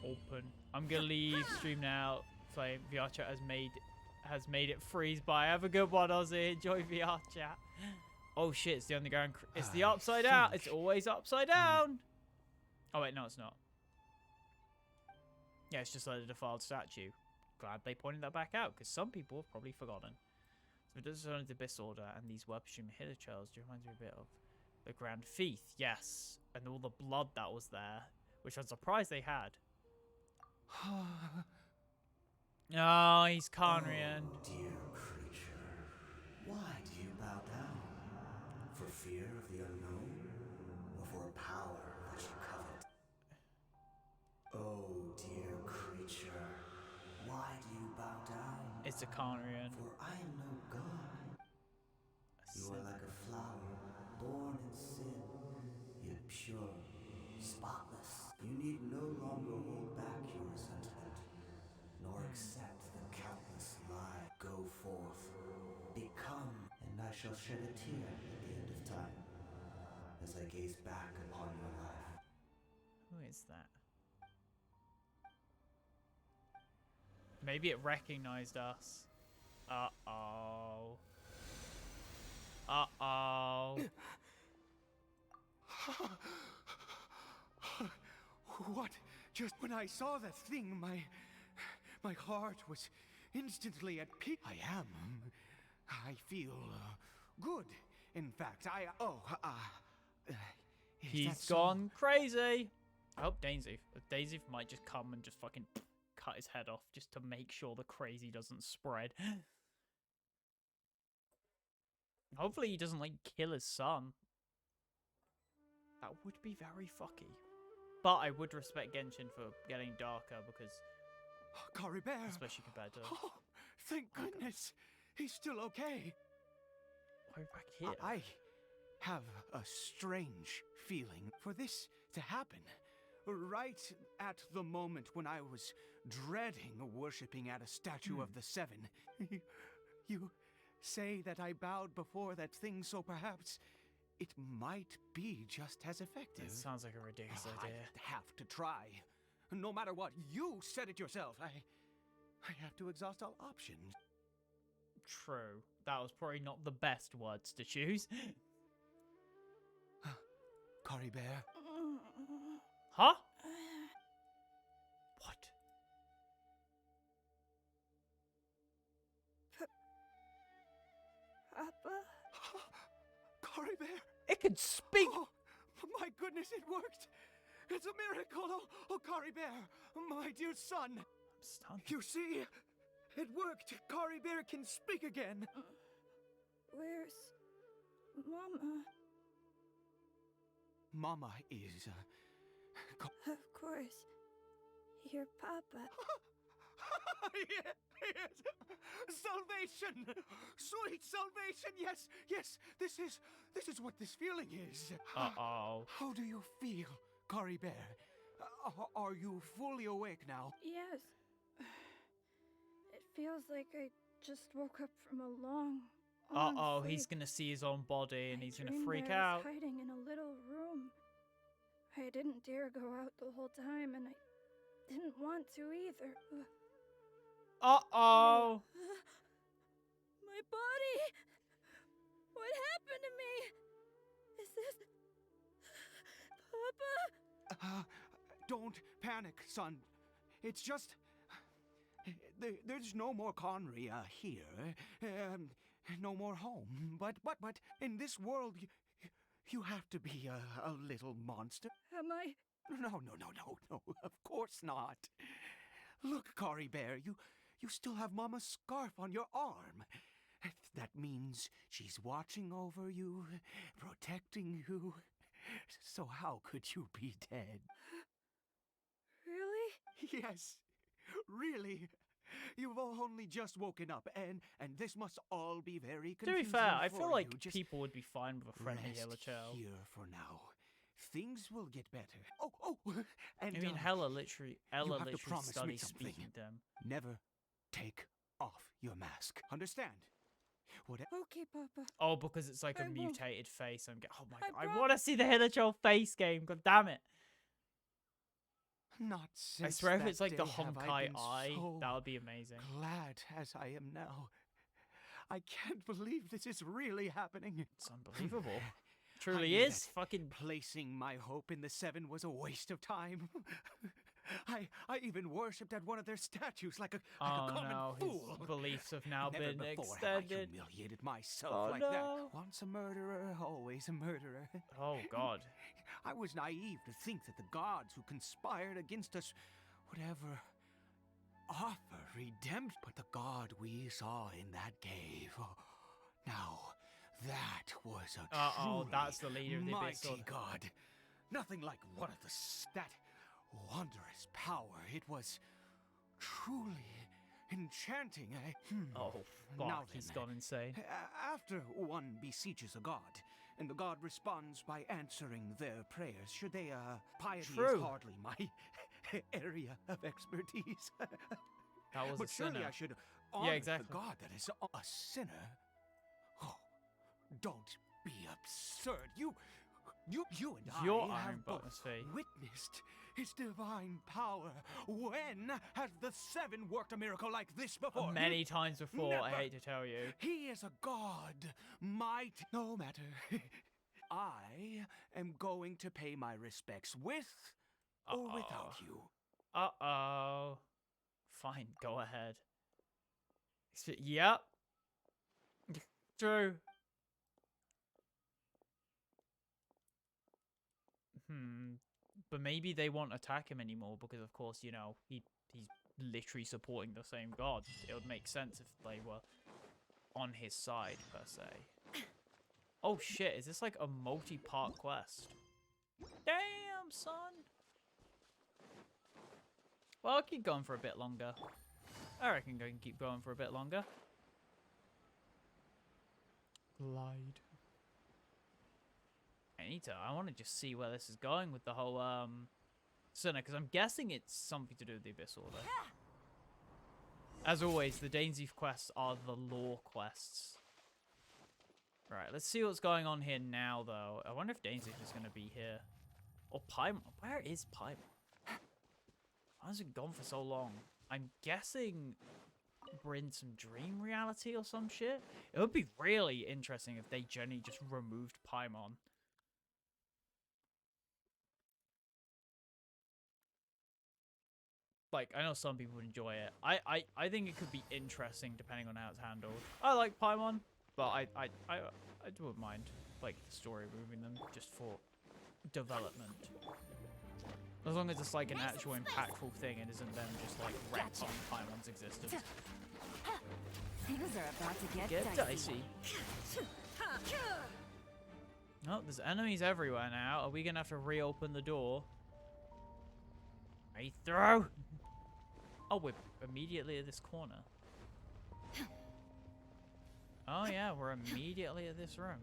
Open. I'm gonna leave stream now. Flame VR chat has made it freeze by. Have a good one, Ozzy. Enjoy VR chat. Oh shit! It's the underground. It's the upside down. It's always upside down. Oh wait, no, it's not. Yeah, it's just like a defiled statue. Glad they pointed that back out, because some people have probably forgotten. So it does only the Abyss Order and these Webstream Hitterchels. Do reminds me a bit of the Grand Feast, yes, and all the blood that was there, which I'm surprised they had. Oh, he's khaenri'ah. Oh, dear creature, why do you bow down? For fear of the unknown, or for power that you covet? Oh, dear creature, why do you bow down? It's a khaenri'ah. For I am no god. You are like a flower, born in sin, yet pure, spotless. You need no longer hold back your resentment, nor accept the countless lie. Go forth, become, and I shall shed a tear at the end of time, as I gaze back upon your life. Who is that? Maybe it recognized us. Uh-oh. Uh-oh. What? Just when I saw that thing, my heart was instantly at peace. I feel good. In fact, He's gone crazy. I hope dainsleif might just come and just fucking cut his head off just to make sure the crazy doesn't spread. Hopefully he doesn't like kill his son. That would be very fucky. But I would respect Genshin for getting darker because, khaenri'ah, especially compared to. Oh, thank goodness, he's still okay. Why are we back here? I have a strange feeling for this to happen. Right at the moment when I was dreading worshipping at a statue of the Seven. You say that I bowed before that thing, so perhaps it might be just as effective. It sounds like a ridiculous idea. I have to try. No matter what, you said it yourself. I have to exhaust all options. True. That was probably not the best words to choose. khaenri'ah. Huh? What? Papa? khaenri'ah. It could speak! Oh, my goodness, it worked! It's a miracle! Oh, khaenri'ah, my dear son! I'm stunned. You see? It worked! khaenri'ah can speak again! Where's Mama? Mama is, Of course. Your Papa. Yes! Salvation! Sweet salvation! Yes! This is what this feeling is. Uh-oh. How do you feel, khaenri'ah? Are you fully awake now? Yes. It feels like I just woke up from a long Uh-oh, he's sleep. gonna see his own body and I he's gonna dreamed freak I was out. hiding in a little room. I didn't dare go out the whole time, and I didn't want to either. Uh-oh. My body! What happened to me? Is this Papa? Don't panic, son. It's just... There's no more khaenri'ah here. No more home. But in this world, you have to be a little monster. Am I? No. Of course not. Look, khaenri'ah, you still have Mama's scarf on your arm. That means she's watching over you, protecting you. So how could you be dead? Really? Yes, really. You've only just woken up, and this must all be very To confusing be fair, I for feel like you. Just people would be fine with a friendly rest yellow child. here for now. Things will get better. Oh, and I mean, Ella literally have to promise me studies something. speaking to them. never take off your mask. Understand? Whatever. Okay, Papa. Oh, because it's like a I won't. mutated face. Oh my I god, I want to see the Hilichurl face game. God damn it. Not I since swear if that it's like the day have I Honkai been Eye, so that would be amazing. glad as I am now. I can't believe this is really happening. It's unbelievable. I Truly knew is. that Fucking. placing my hope in the Seven was a waste of time. I even worshipped at one of their statues like a Oh common no, fool. his beliefs have now Never been before have I extended. humiliated myself Oh, like no. that. Once a murderer, always a murderer. Oh god. I was naive to think that the gods who conspired against us would ever offer redemption. But the god we saw in that cave, now that was a Uh-oh, truly that's the leader of the Abyss mighty Sword. god. Nothing like one of that wondrous power. It was truly enchanting. Oh Now fuck, he's then, gone insane. After one besieges a god, and the god responds by answering their prayers, should they, piety True. is hardly my area of expertise. That was But a surely sinner. I should honor exactly. the god that is a sinner. Oh, don't be absurd. You and You're I have Iron both Bottom's fate. witnessed his divine power. When has the Seven worked a miracle like this before? Many times before, I Never. hate to tell you. He is a god, might no matter. I am going to pay my respects with or without you. Uh-oh. Fine, go ahead. Yep. True. But maybe they won't attack him anymore because, of course, you know, he's literally supporting the same god. It would make sense if they were on his side, per se. Oh shit, is this like a multi-part quest? Damn, son! Well, I'll keep going for a bit longer. I reckon I can keep going for a bit longer. Glide. I want to just see where this is going with the whole, Sinner, because I'm guessing it's something to do with the Abyss Order. As always, the dainsleif quests are the lore quests. Right, let's see what's going on here now, though. I wonder if dainsleif is going to be here. Or Paimon. Where is Paimon? Why has it gone for so long? I'm guessing we're in some dream reality or some shit. It would be really interesting if they genuinely just removed Paimon. Like, I know some people would enjoy it. I think it could be interesting depending on how it's handled. I like Paimon, but I wouldn't mind, like, the story moving them just for development. As long as it's like an actual impactful thing and isn't them just like retconning Paimon's existence. Things are about to Get dicey. Oh, there's enemies everywhere now. Are we gonna have to reopen the door? Are you through? Oh, we're immediately at this corner. Oh yeah, we're immediately at this room.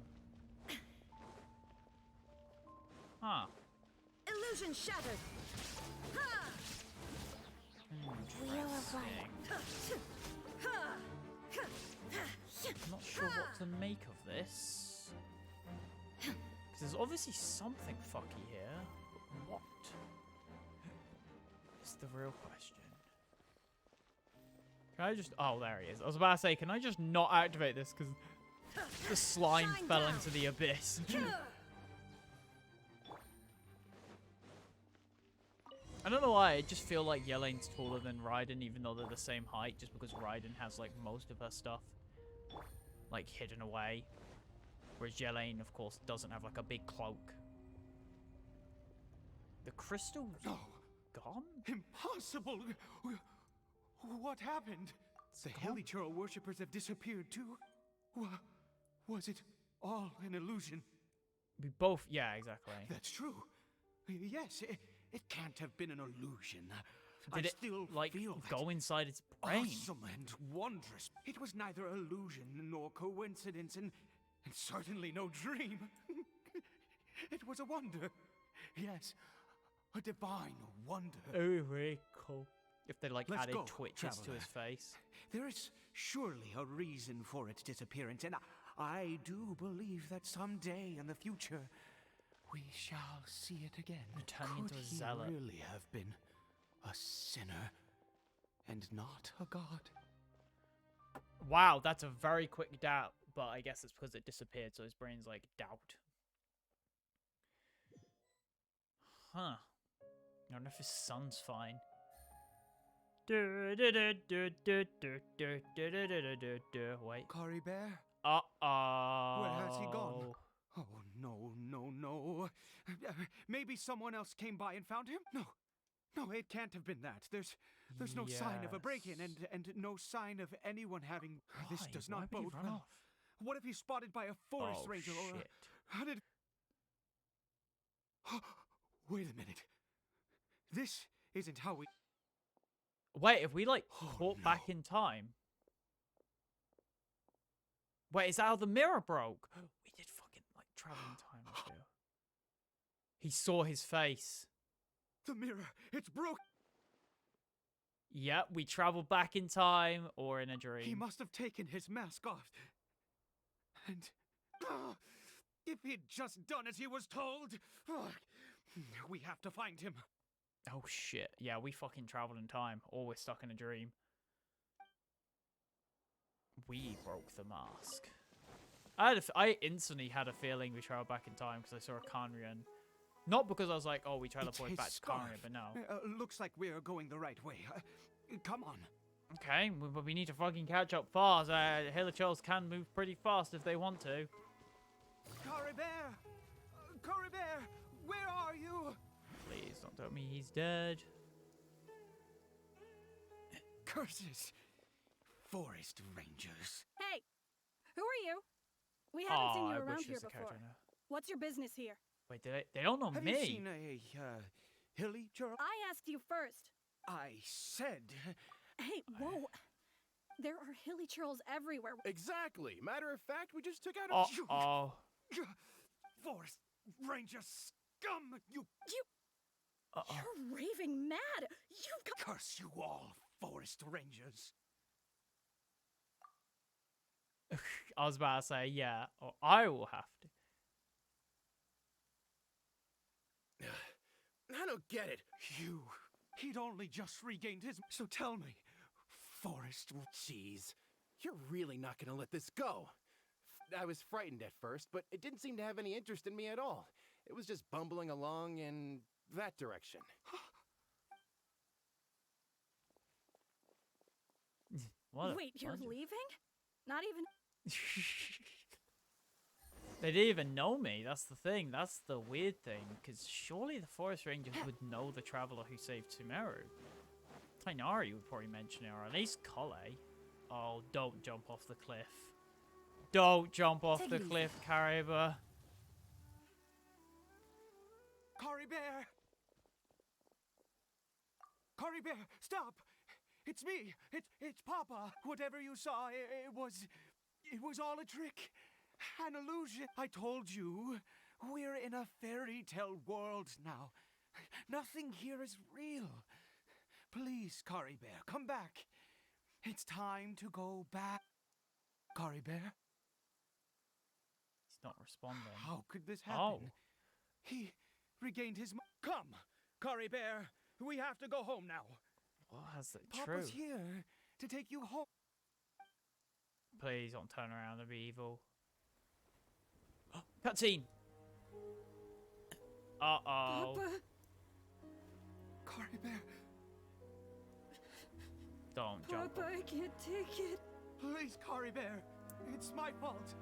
Huh. Illusion shattered. Interesting. I'm not sure what to make of this. Because there's obviously something fucky here. But what? Is the real question. Can I just... Oh, there he is. I was about to say, can I just not activate this? Because the slime fell into the abyss. I don't know why, I just feel like Yelene's taller than Raiden, even though they're the same height, just because Raiden has, like, most of her stuff, like, hidden away. Whereas Yelene, of course, doesn't have, like, a big cloak. The crystal's gone? Impossible! What happened? The Hilichurl worshippers have disappeared too? Was it all an illusion? We both... Yeah, exactly. That's true. Yes, it can't have been an illusion. Did I it, still like, feel go inside its brain? awesome and wondrous. It was neither illusion nor coincidence, and certainly no dream. It was a wonder. Yes, a divine wonder. Oh, very cool. If they like Let's added go, twitches to traveler. his face. There is surely a reason for its disappearance, and I do believe that someday in the future we shall see it again. Turning into Could a he zealot. really have been a sinner and not a god? Wow, that's a very quick doubt, but I guess it's because it disappeared, so his brain's like, doubt. Huh. I wonder if his son's fine. Wait. Kari Bear? Uh-oh. Where has he gone? Oh, no, no, no. Maybe someone else came by and found him? No, it can't have been that. There's no sign of a break-in and no sign of anyone having... This Why? does Why not would he bode run well. off? What if he's spotted by a forest Oh, ranger or... shit. How did... Wait a minute. This isn't how we... Wait, if we like Oh, caught no. back in time. Wait, is that how the mirror broke? We did fucking like travel in time. I feel. He saw his face. The mirror, it's broke. Yep, we traveled back in time or in a dream. He must have taken his mask off. And... if he'd just done as he was told... we have to find him. Oh shit. Yeah, we fucking traveled in time or we're stuck in a dream. We broke the mask. I instantly had a feeling we traveled back in time because I saw a khaenri'ah. Not because I was like, oh, we teleported his back to scarf. khaenri'ah, but no. Looks like we're going the right way. Come on. Okay, but we need to fucking catch up fast. Hilichurls can move pretty fast if they want to. Kari Bear! Kari Bear! Where are you? Please don't tell me he's dead. Curses! Forest rangers. Hey, who are you? We haven't seen you I around wish here this was a before. character now. What's your business here? Wait, they don't know Have me. you seen a hilly churl? I asked you first. I said... Hey, whoa. There are hilly churls everywhere. Exactly. Matter of fact, we just took out a... Uh-oh. Forest ranger scum! Uh-oh. You're raving mad. You've got... Curse you all, forest rangers. I was about to say, yeah, or I will have to. I don't get it. He'd only just regained his... So tell me, forest... Jeez. You're really not gonna let this go. I was frightened at first, but it didn't seem to have any interest in me at all. It was just bumbling along in that direction. Wait, you're leaving? Not even... They didn't even know me. That's the thing. That's the weird thing. Because surely the forest rangers would know the traveler who saved Sumeru. Tighnari would probably mention it, or at least Kale. Oh, don't jump off the cliff. Don't jump off Take the it easy. cliff, Kariba. Kari Bear! Kari Bear, stop! It's me! It's Papa! Whatever you saw, it was all a trick. An illusion. I told you, we're in a fairy tale world now. Nothing here is real. Please, Kari Bear, come back. It's time to go back. Kari Bear? He's not responding. How could this happen? Oh. He regained his... Come, Kari Bear. We have to go home now. What has it? Papa's True. here to take you home. Please don't turn around and be evil. Cutscene. Uh-oh. Papa? Kari Bear, Don't jump Papa, off. I can't take it. please, Kari Bear. It's my fault.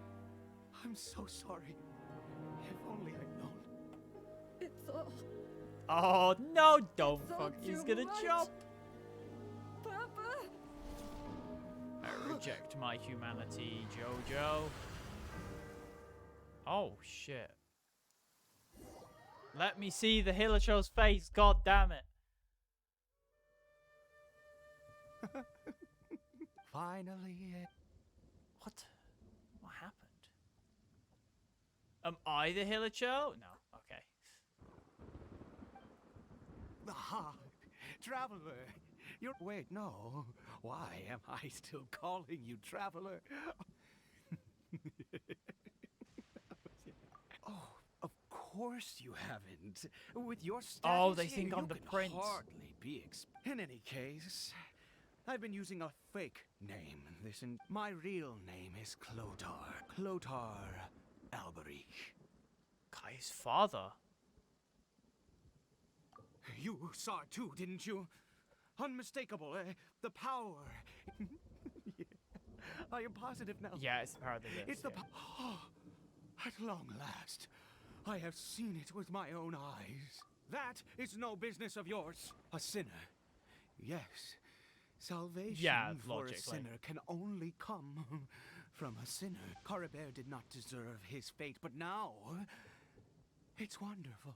I'm so sorry. If only I'd known. It's all... Oh, no, don't It's all fuck. He's too gonna much. jump. Papa! I reject my humanity, Jojo. Oh, shit. Let me see the Hilichurl's face, god damn it. Finally. What? What happened? Am I the Hilichurl? No, okay. Ah, traveler. You're. Wait, no. Why am I still calling you traveler? Oh, of course you haven't. With your status, Oh, they think I'm the can prince. Hardly be. In any case, I've been using a fake name. My real name is Clotar Alberich. Kai's father. You saw it too, didn't you? Unmistakable, the power. Yeah. I am positive now. Yeah, it's the power of the It's the At long last, I have seen it with my own eyes. That is no business of yours. A sinner. Yes. Salvation for logically. a sinner can only come from a sinner. khaenri'ah did not deserve his fate, but now it's wonderful.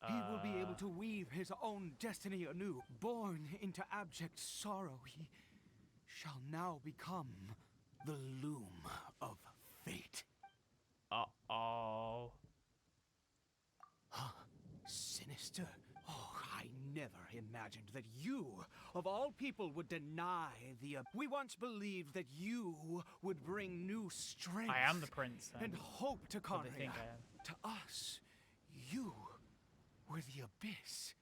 He will be able to weave his own destiny anew. Born into abject sorrow, he shall now become the loom of fate. Uh-oh. Sinister. Oh, I never imagined that you, of all people, would deny the... We once believed that you would bring new strength. I am the prince. And hope to What do they think khaenri'ah. I am? To us, you were the abyss.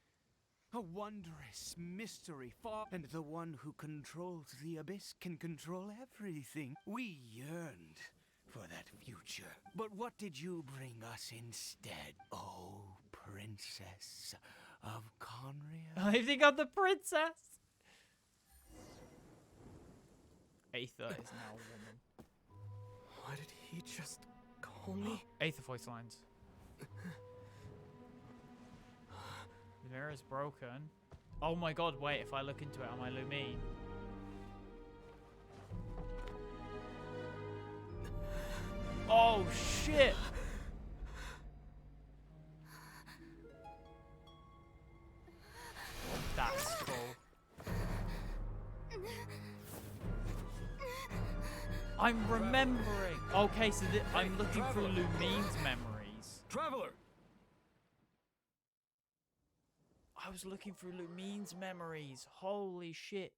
A wondrous mystery far... And the one who controls the abyss can control everything. We yearned for that future. But what did you bring us instead? Oh, princess of khaenri'ah. I think I'm the princess. Aether is now a woman. Why did he just call me? Aether voice lines. The mirror is broken. Oh my god, wait, if I look into it, am I Lumine? Oh shit! That's cool. I'm remembering. Okay, so I'm looking through Lumine's memories. Traveler! I was looking through Lumine's memories. Holy shit.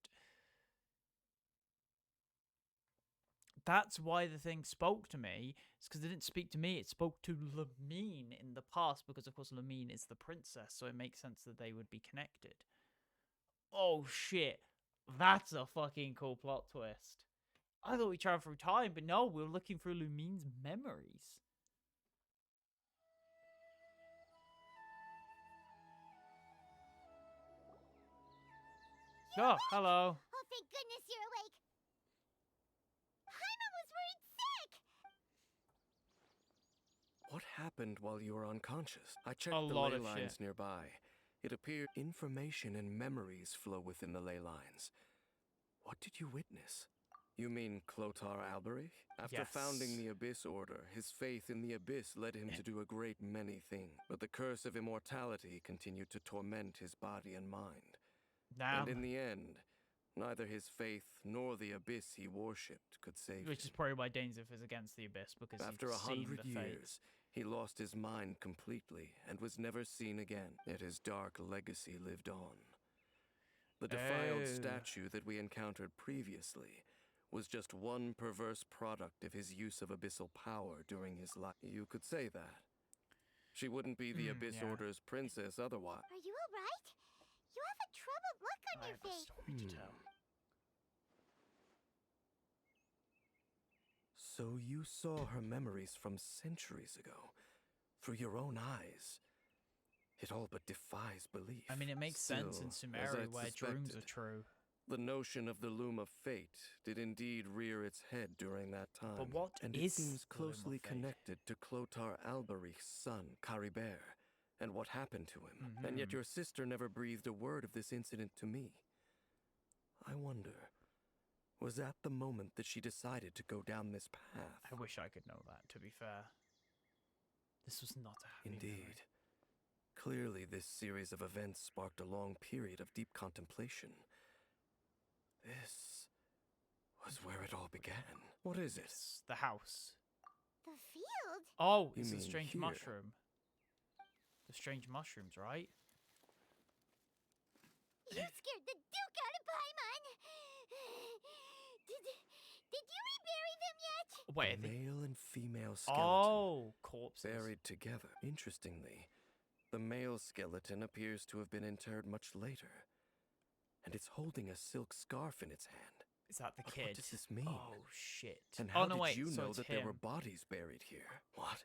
That's why the thing spoke to me. It's because it didn't speak to me. It spoke to Lumine in the past because, of course, Lumine is the princess. So it makes sense that they would be connected. Oh, shit. That's a fucking cool plot twist. I thought we traveled through time, but no, we were looking through Lumine's memories. Oh, hello. Oh, thank goodness you're awake. Jaime was worried sick. What happened while you were unconscious? I checked A the lot ley of lines shit. nearby. It appeared information and memories flow within the ley lines. What did you witness? You mean Clotar Alberich? After founding the Abyss Order, his faith in the Abyss led him to do a great many things. But the curse of immortality continued to torment his body and mind. Damn. And in the end, neither his faith nor the Abyss he worshipped could save Which him. is probably why Dainsleif is against the Abyss, because After he's seen 100 the fate. years, he lost his mind completely and was never seen again. Yet his dark legacy lived on. The defiled statue that we encountered previously was just one perverse product of his use of abyssal power during his life. You could say that. She wouldn't be the Abyss Order's princess otherwise. Are you alright? You have a troubled look on I your have a face. story to tell. So you saw her memories from centuries ago, through your own eyes. It all but defies belief. I mean, it makes sense in Still, as Sumeria I'd where dreams are suspected, true. The notion of the Loom of Fate did indeed rear its head during that time. But what and is it seems the Loom of closely Fate? connected to Clotar Alberich's son, khaenri'ah, and what happened to him. And yet your sister never breathed a word of this incident to me. I wonder, was that the moment that she decided to go down this path? I wish I could know that, to be fair. This was not a happy Indeed. memory. Clearly, this series of events sparked a long period of deep contemplation. This was where it all began. What is it? Yes, the house. The field? Oh, You it's a mean strange here? mushroom. The strange mushrooms, right? You scared the Duke out of Paimon! Did you rebury them yet? Wait, A male and female skeleton. oh, corpses. Buried together. Interestingly, the male skeleton appears to have been interred much later. And it's holding a silk scarf in its hand. Is that the But kid? what does this mean? Oh, shit. And how oh, no, did wait, you so know it's that him. there were bodies buried here? What?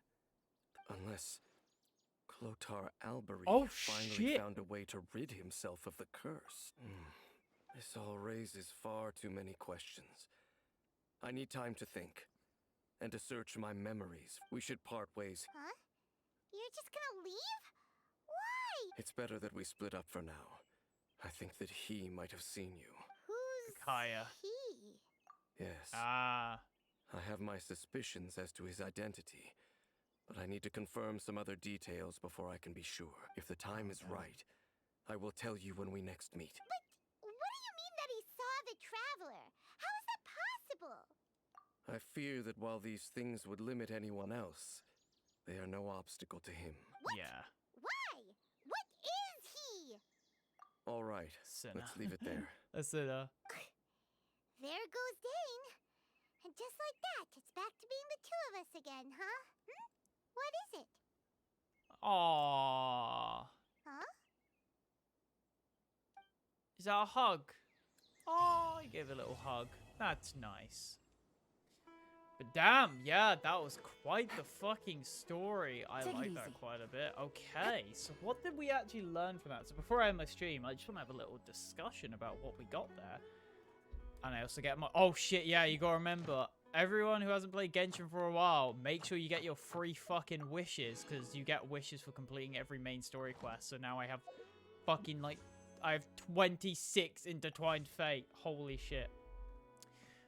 Unless Clotar Albery Oh, finally shit. found a way to rid himself of the curse. This all raises far too many questions. I need time to think. And to search my memories. We should part ways. Huh? You're just gonna leave? Why? It's better that we split up for now. I think that he might have seen you. Who's Kaya. he? Yes. Ah. I have my suspicions as to his identity, but I need to confirm some other details before I can be sure. If the time is right, I will tell you when we next meet. But what do you mean that he saw the Traveler? How is that possible? I fear that while these things would limit anyone else, they are no obstacle to him. What? Yeah. Why? What is he? All right, Sinner. let's leave it there. A sinner. There goes Dane. And just like that, it's back to being the two of us again, huh? What is it? Aww. Huh? Is that a hug? Oh, he gave a little hug. That's nice. But damn, yeah, that was quite the fucking story. I Take it like that easy. quite a bit. Okay, so what did we actually learn from that? So before I end my stream, I just want to have a little discussion about what we got there. And I also get my... Oh, shit, yeah, you gotta remember, everyone who hasn't played Genshin for a while, make sure you get your free fucking wishes, because you get wishes for completing every main story quest. So now I have fucking, like, I have 26 intertwined fate. Holy shit.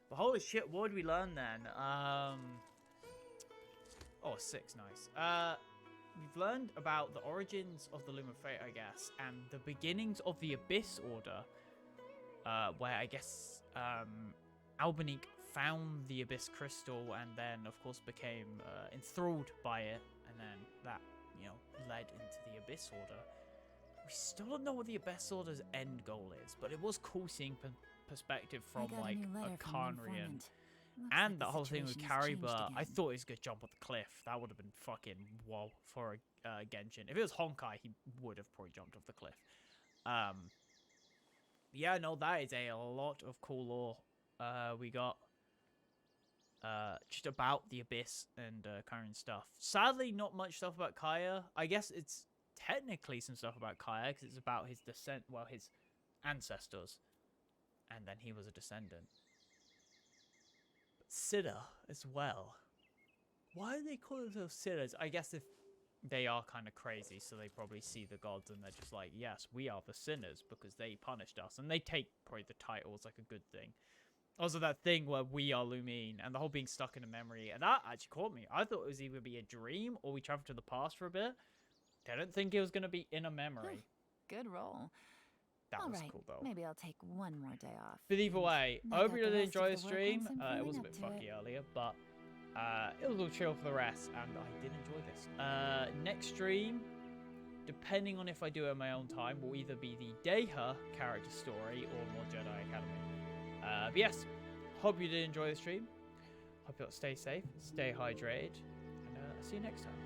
But holy shit, what did we learn then? Oh, 6, nice. We've learned about the origins of the Loom of Fate, I guess, and the beginnings of the Abyss Order, where I guess Albanique found the Abyss Crystal and then, of course, became enthralled by it, and then that, you know, led into the Abyss Order. We still don't know what the Abyss Order's end goal is, but it was cool seeing perspective from, like, a khaenri'ah. And that whole thing with khaenri'ah, I thought he was going to jump off the cliff. That would have been fucking wow for a Genshin. If it was Honkai, he would have probably jumped off the cliff. Yeah, no, that is a lot of cool lore we got. Just about the Abyss and current stuff. Sadly, not much stuff about Kaya. I guess it's technically some stuff about Kaya, because it's about his descent, well, his ancestors. And then he was a descendant. But Siddha as well. Why do they call themselves Siddhas? I guess if they are kind of crazy, so they probably see the gods and they're just like, yes, we are the sinners because they punished us. And they take probably the title as like a good thing. Also that thing where we are Lumine and the whole being stuck in a memory. And that actually caught me. I thought it was either be a dream or we traveled to the past for a bit. I didn't think it was going to be in a memory. Good roll. That All was right, cool though. maybe I'll take one more day off. But either way, I Knock hope out you the did rest enjoy the of the work stream. once I'm It was a feeling bit up to fucky it. earlier, but it was all chill for the rest, and I did enjoy this. Next stream, depending on if I do it in my own time, will either be the Daiha character story or more Jedi Academy. But yes, hope you did enjoy the stream. Hope you all stay safe, stay hydrated, and I'll see you next time.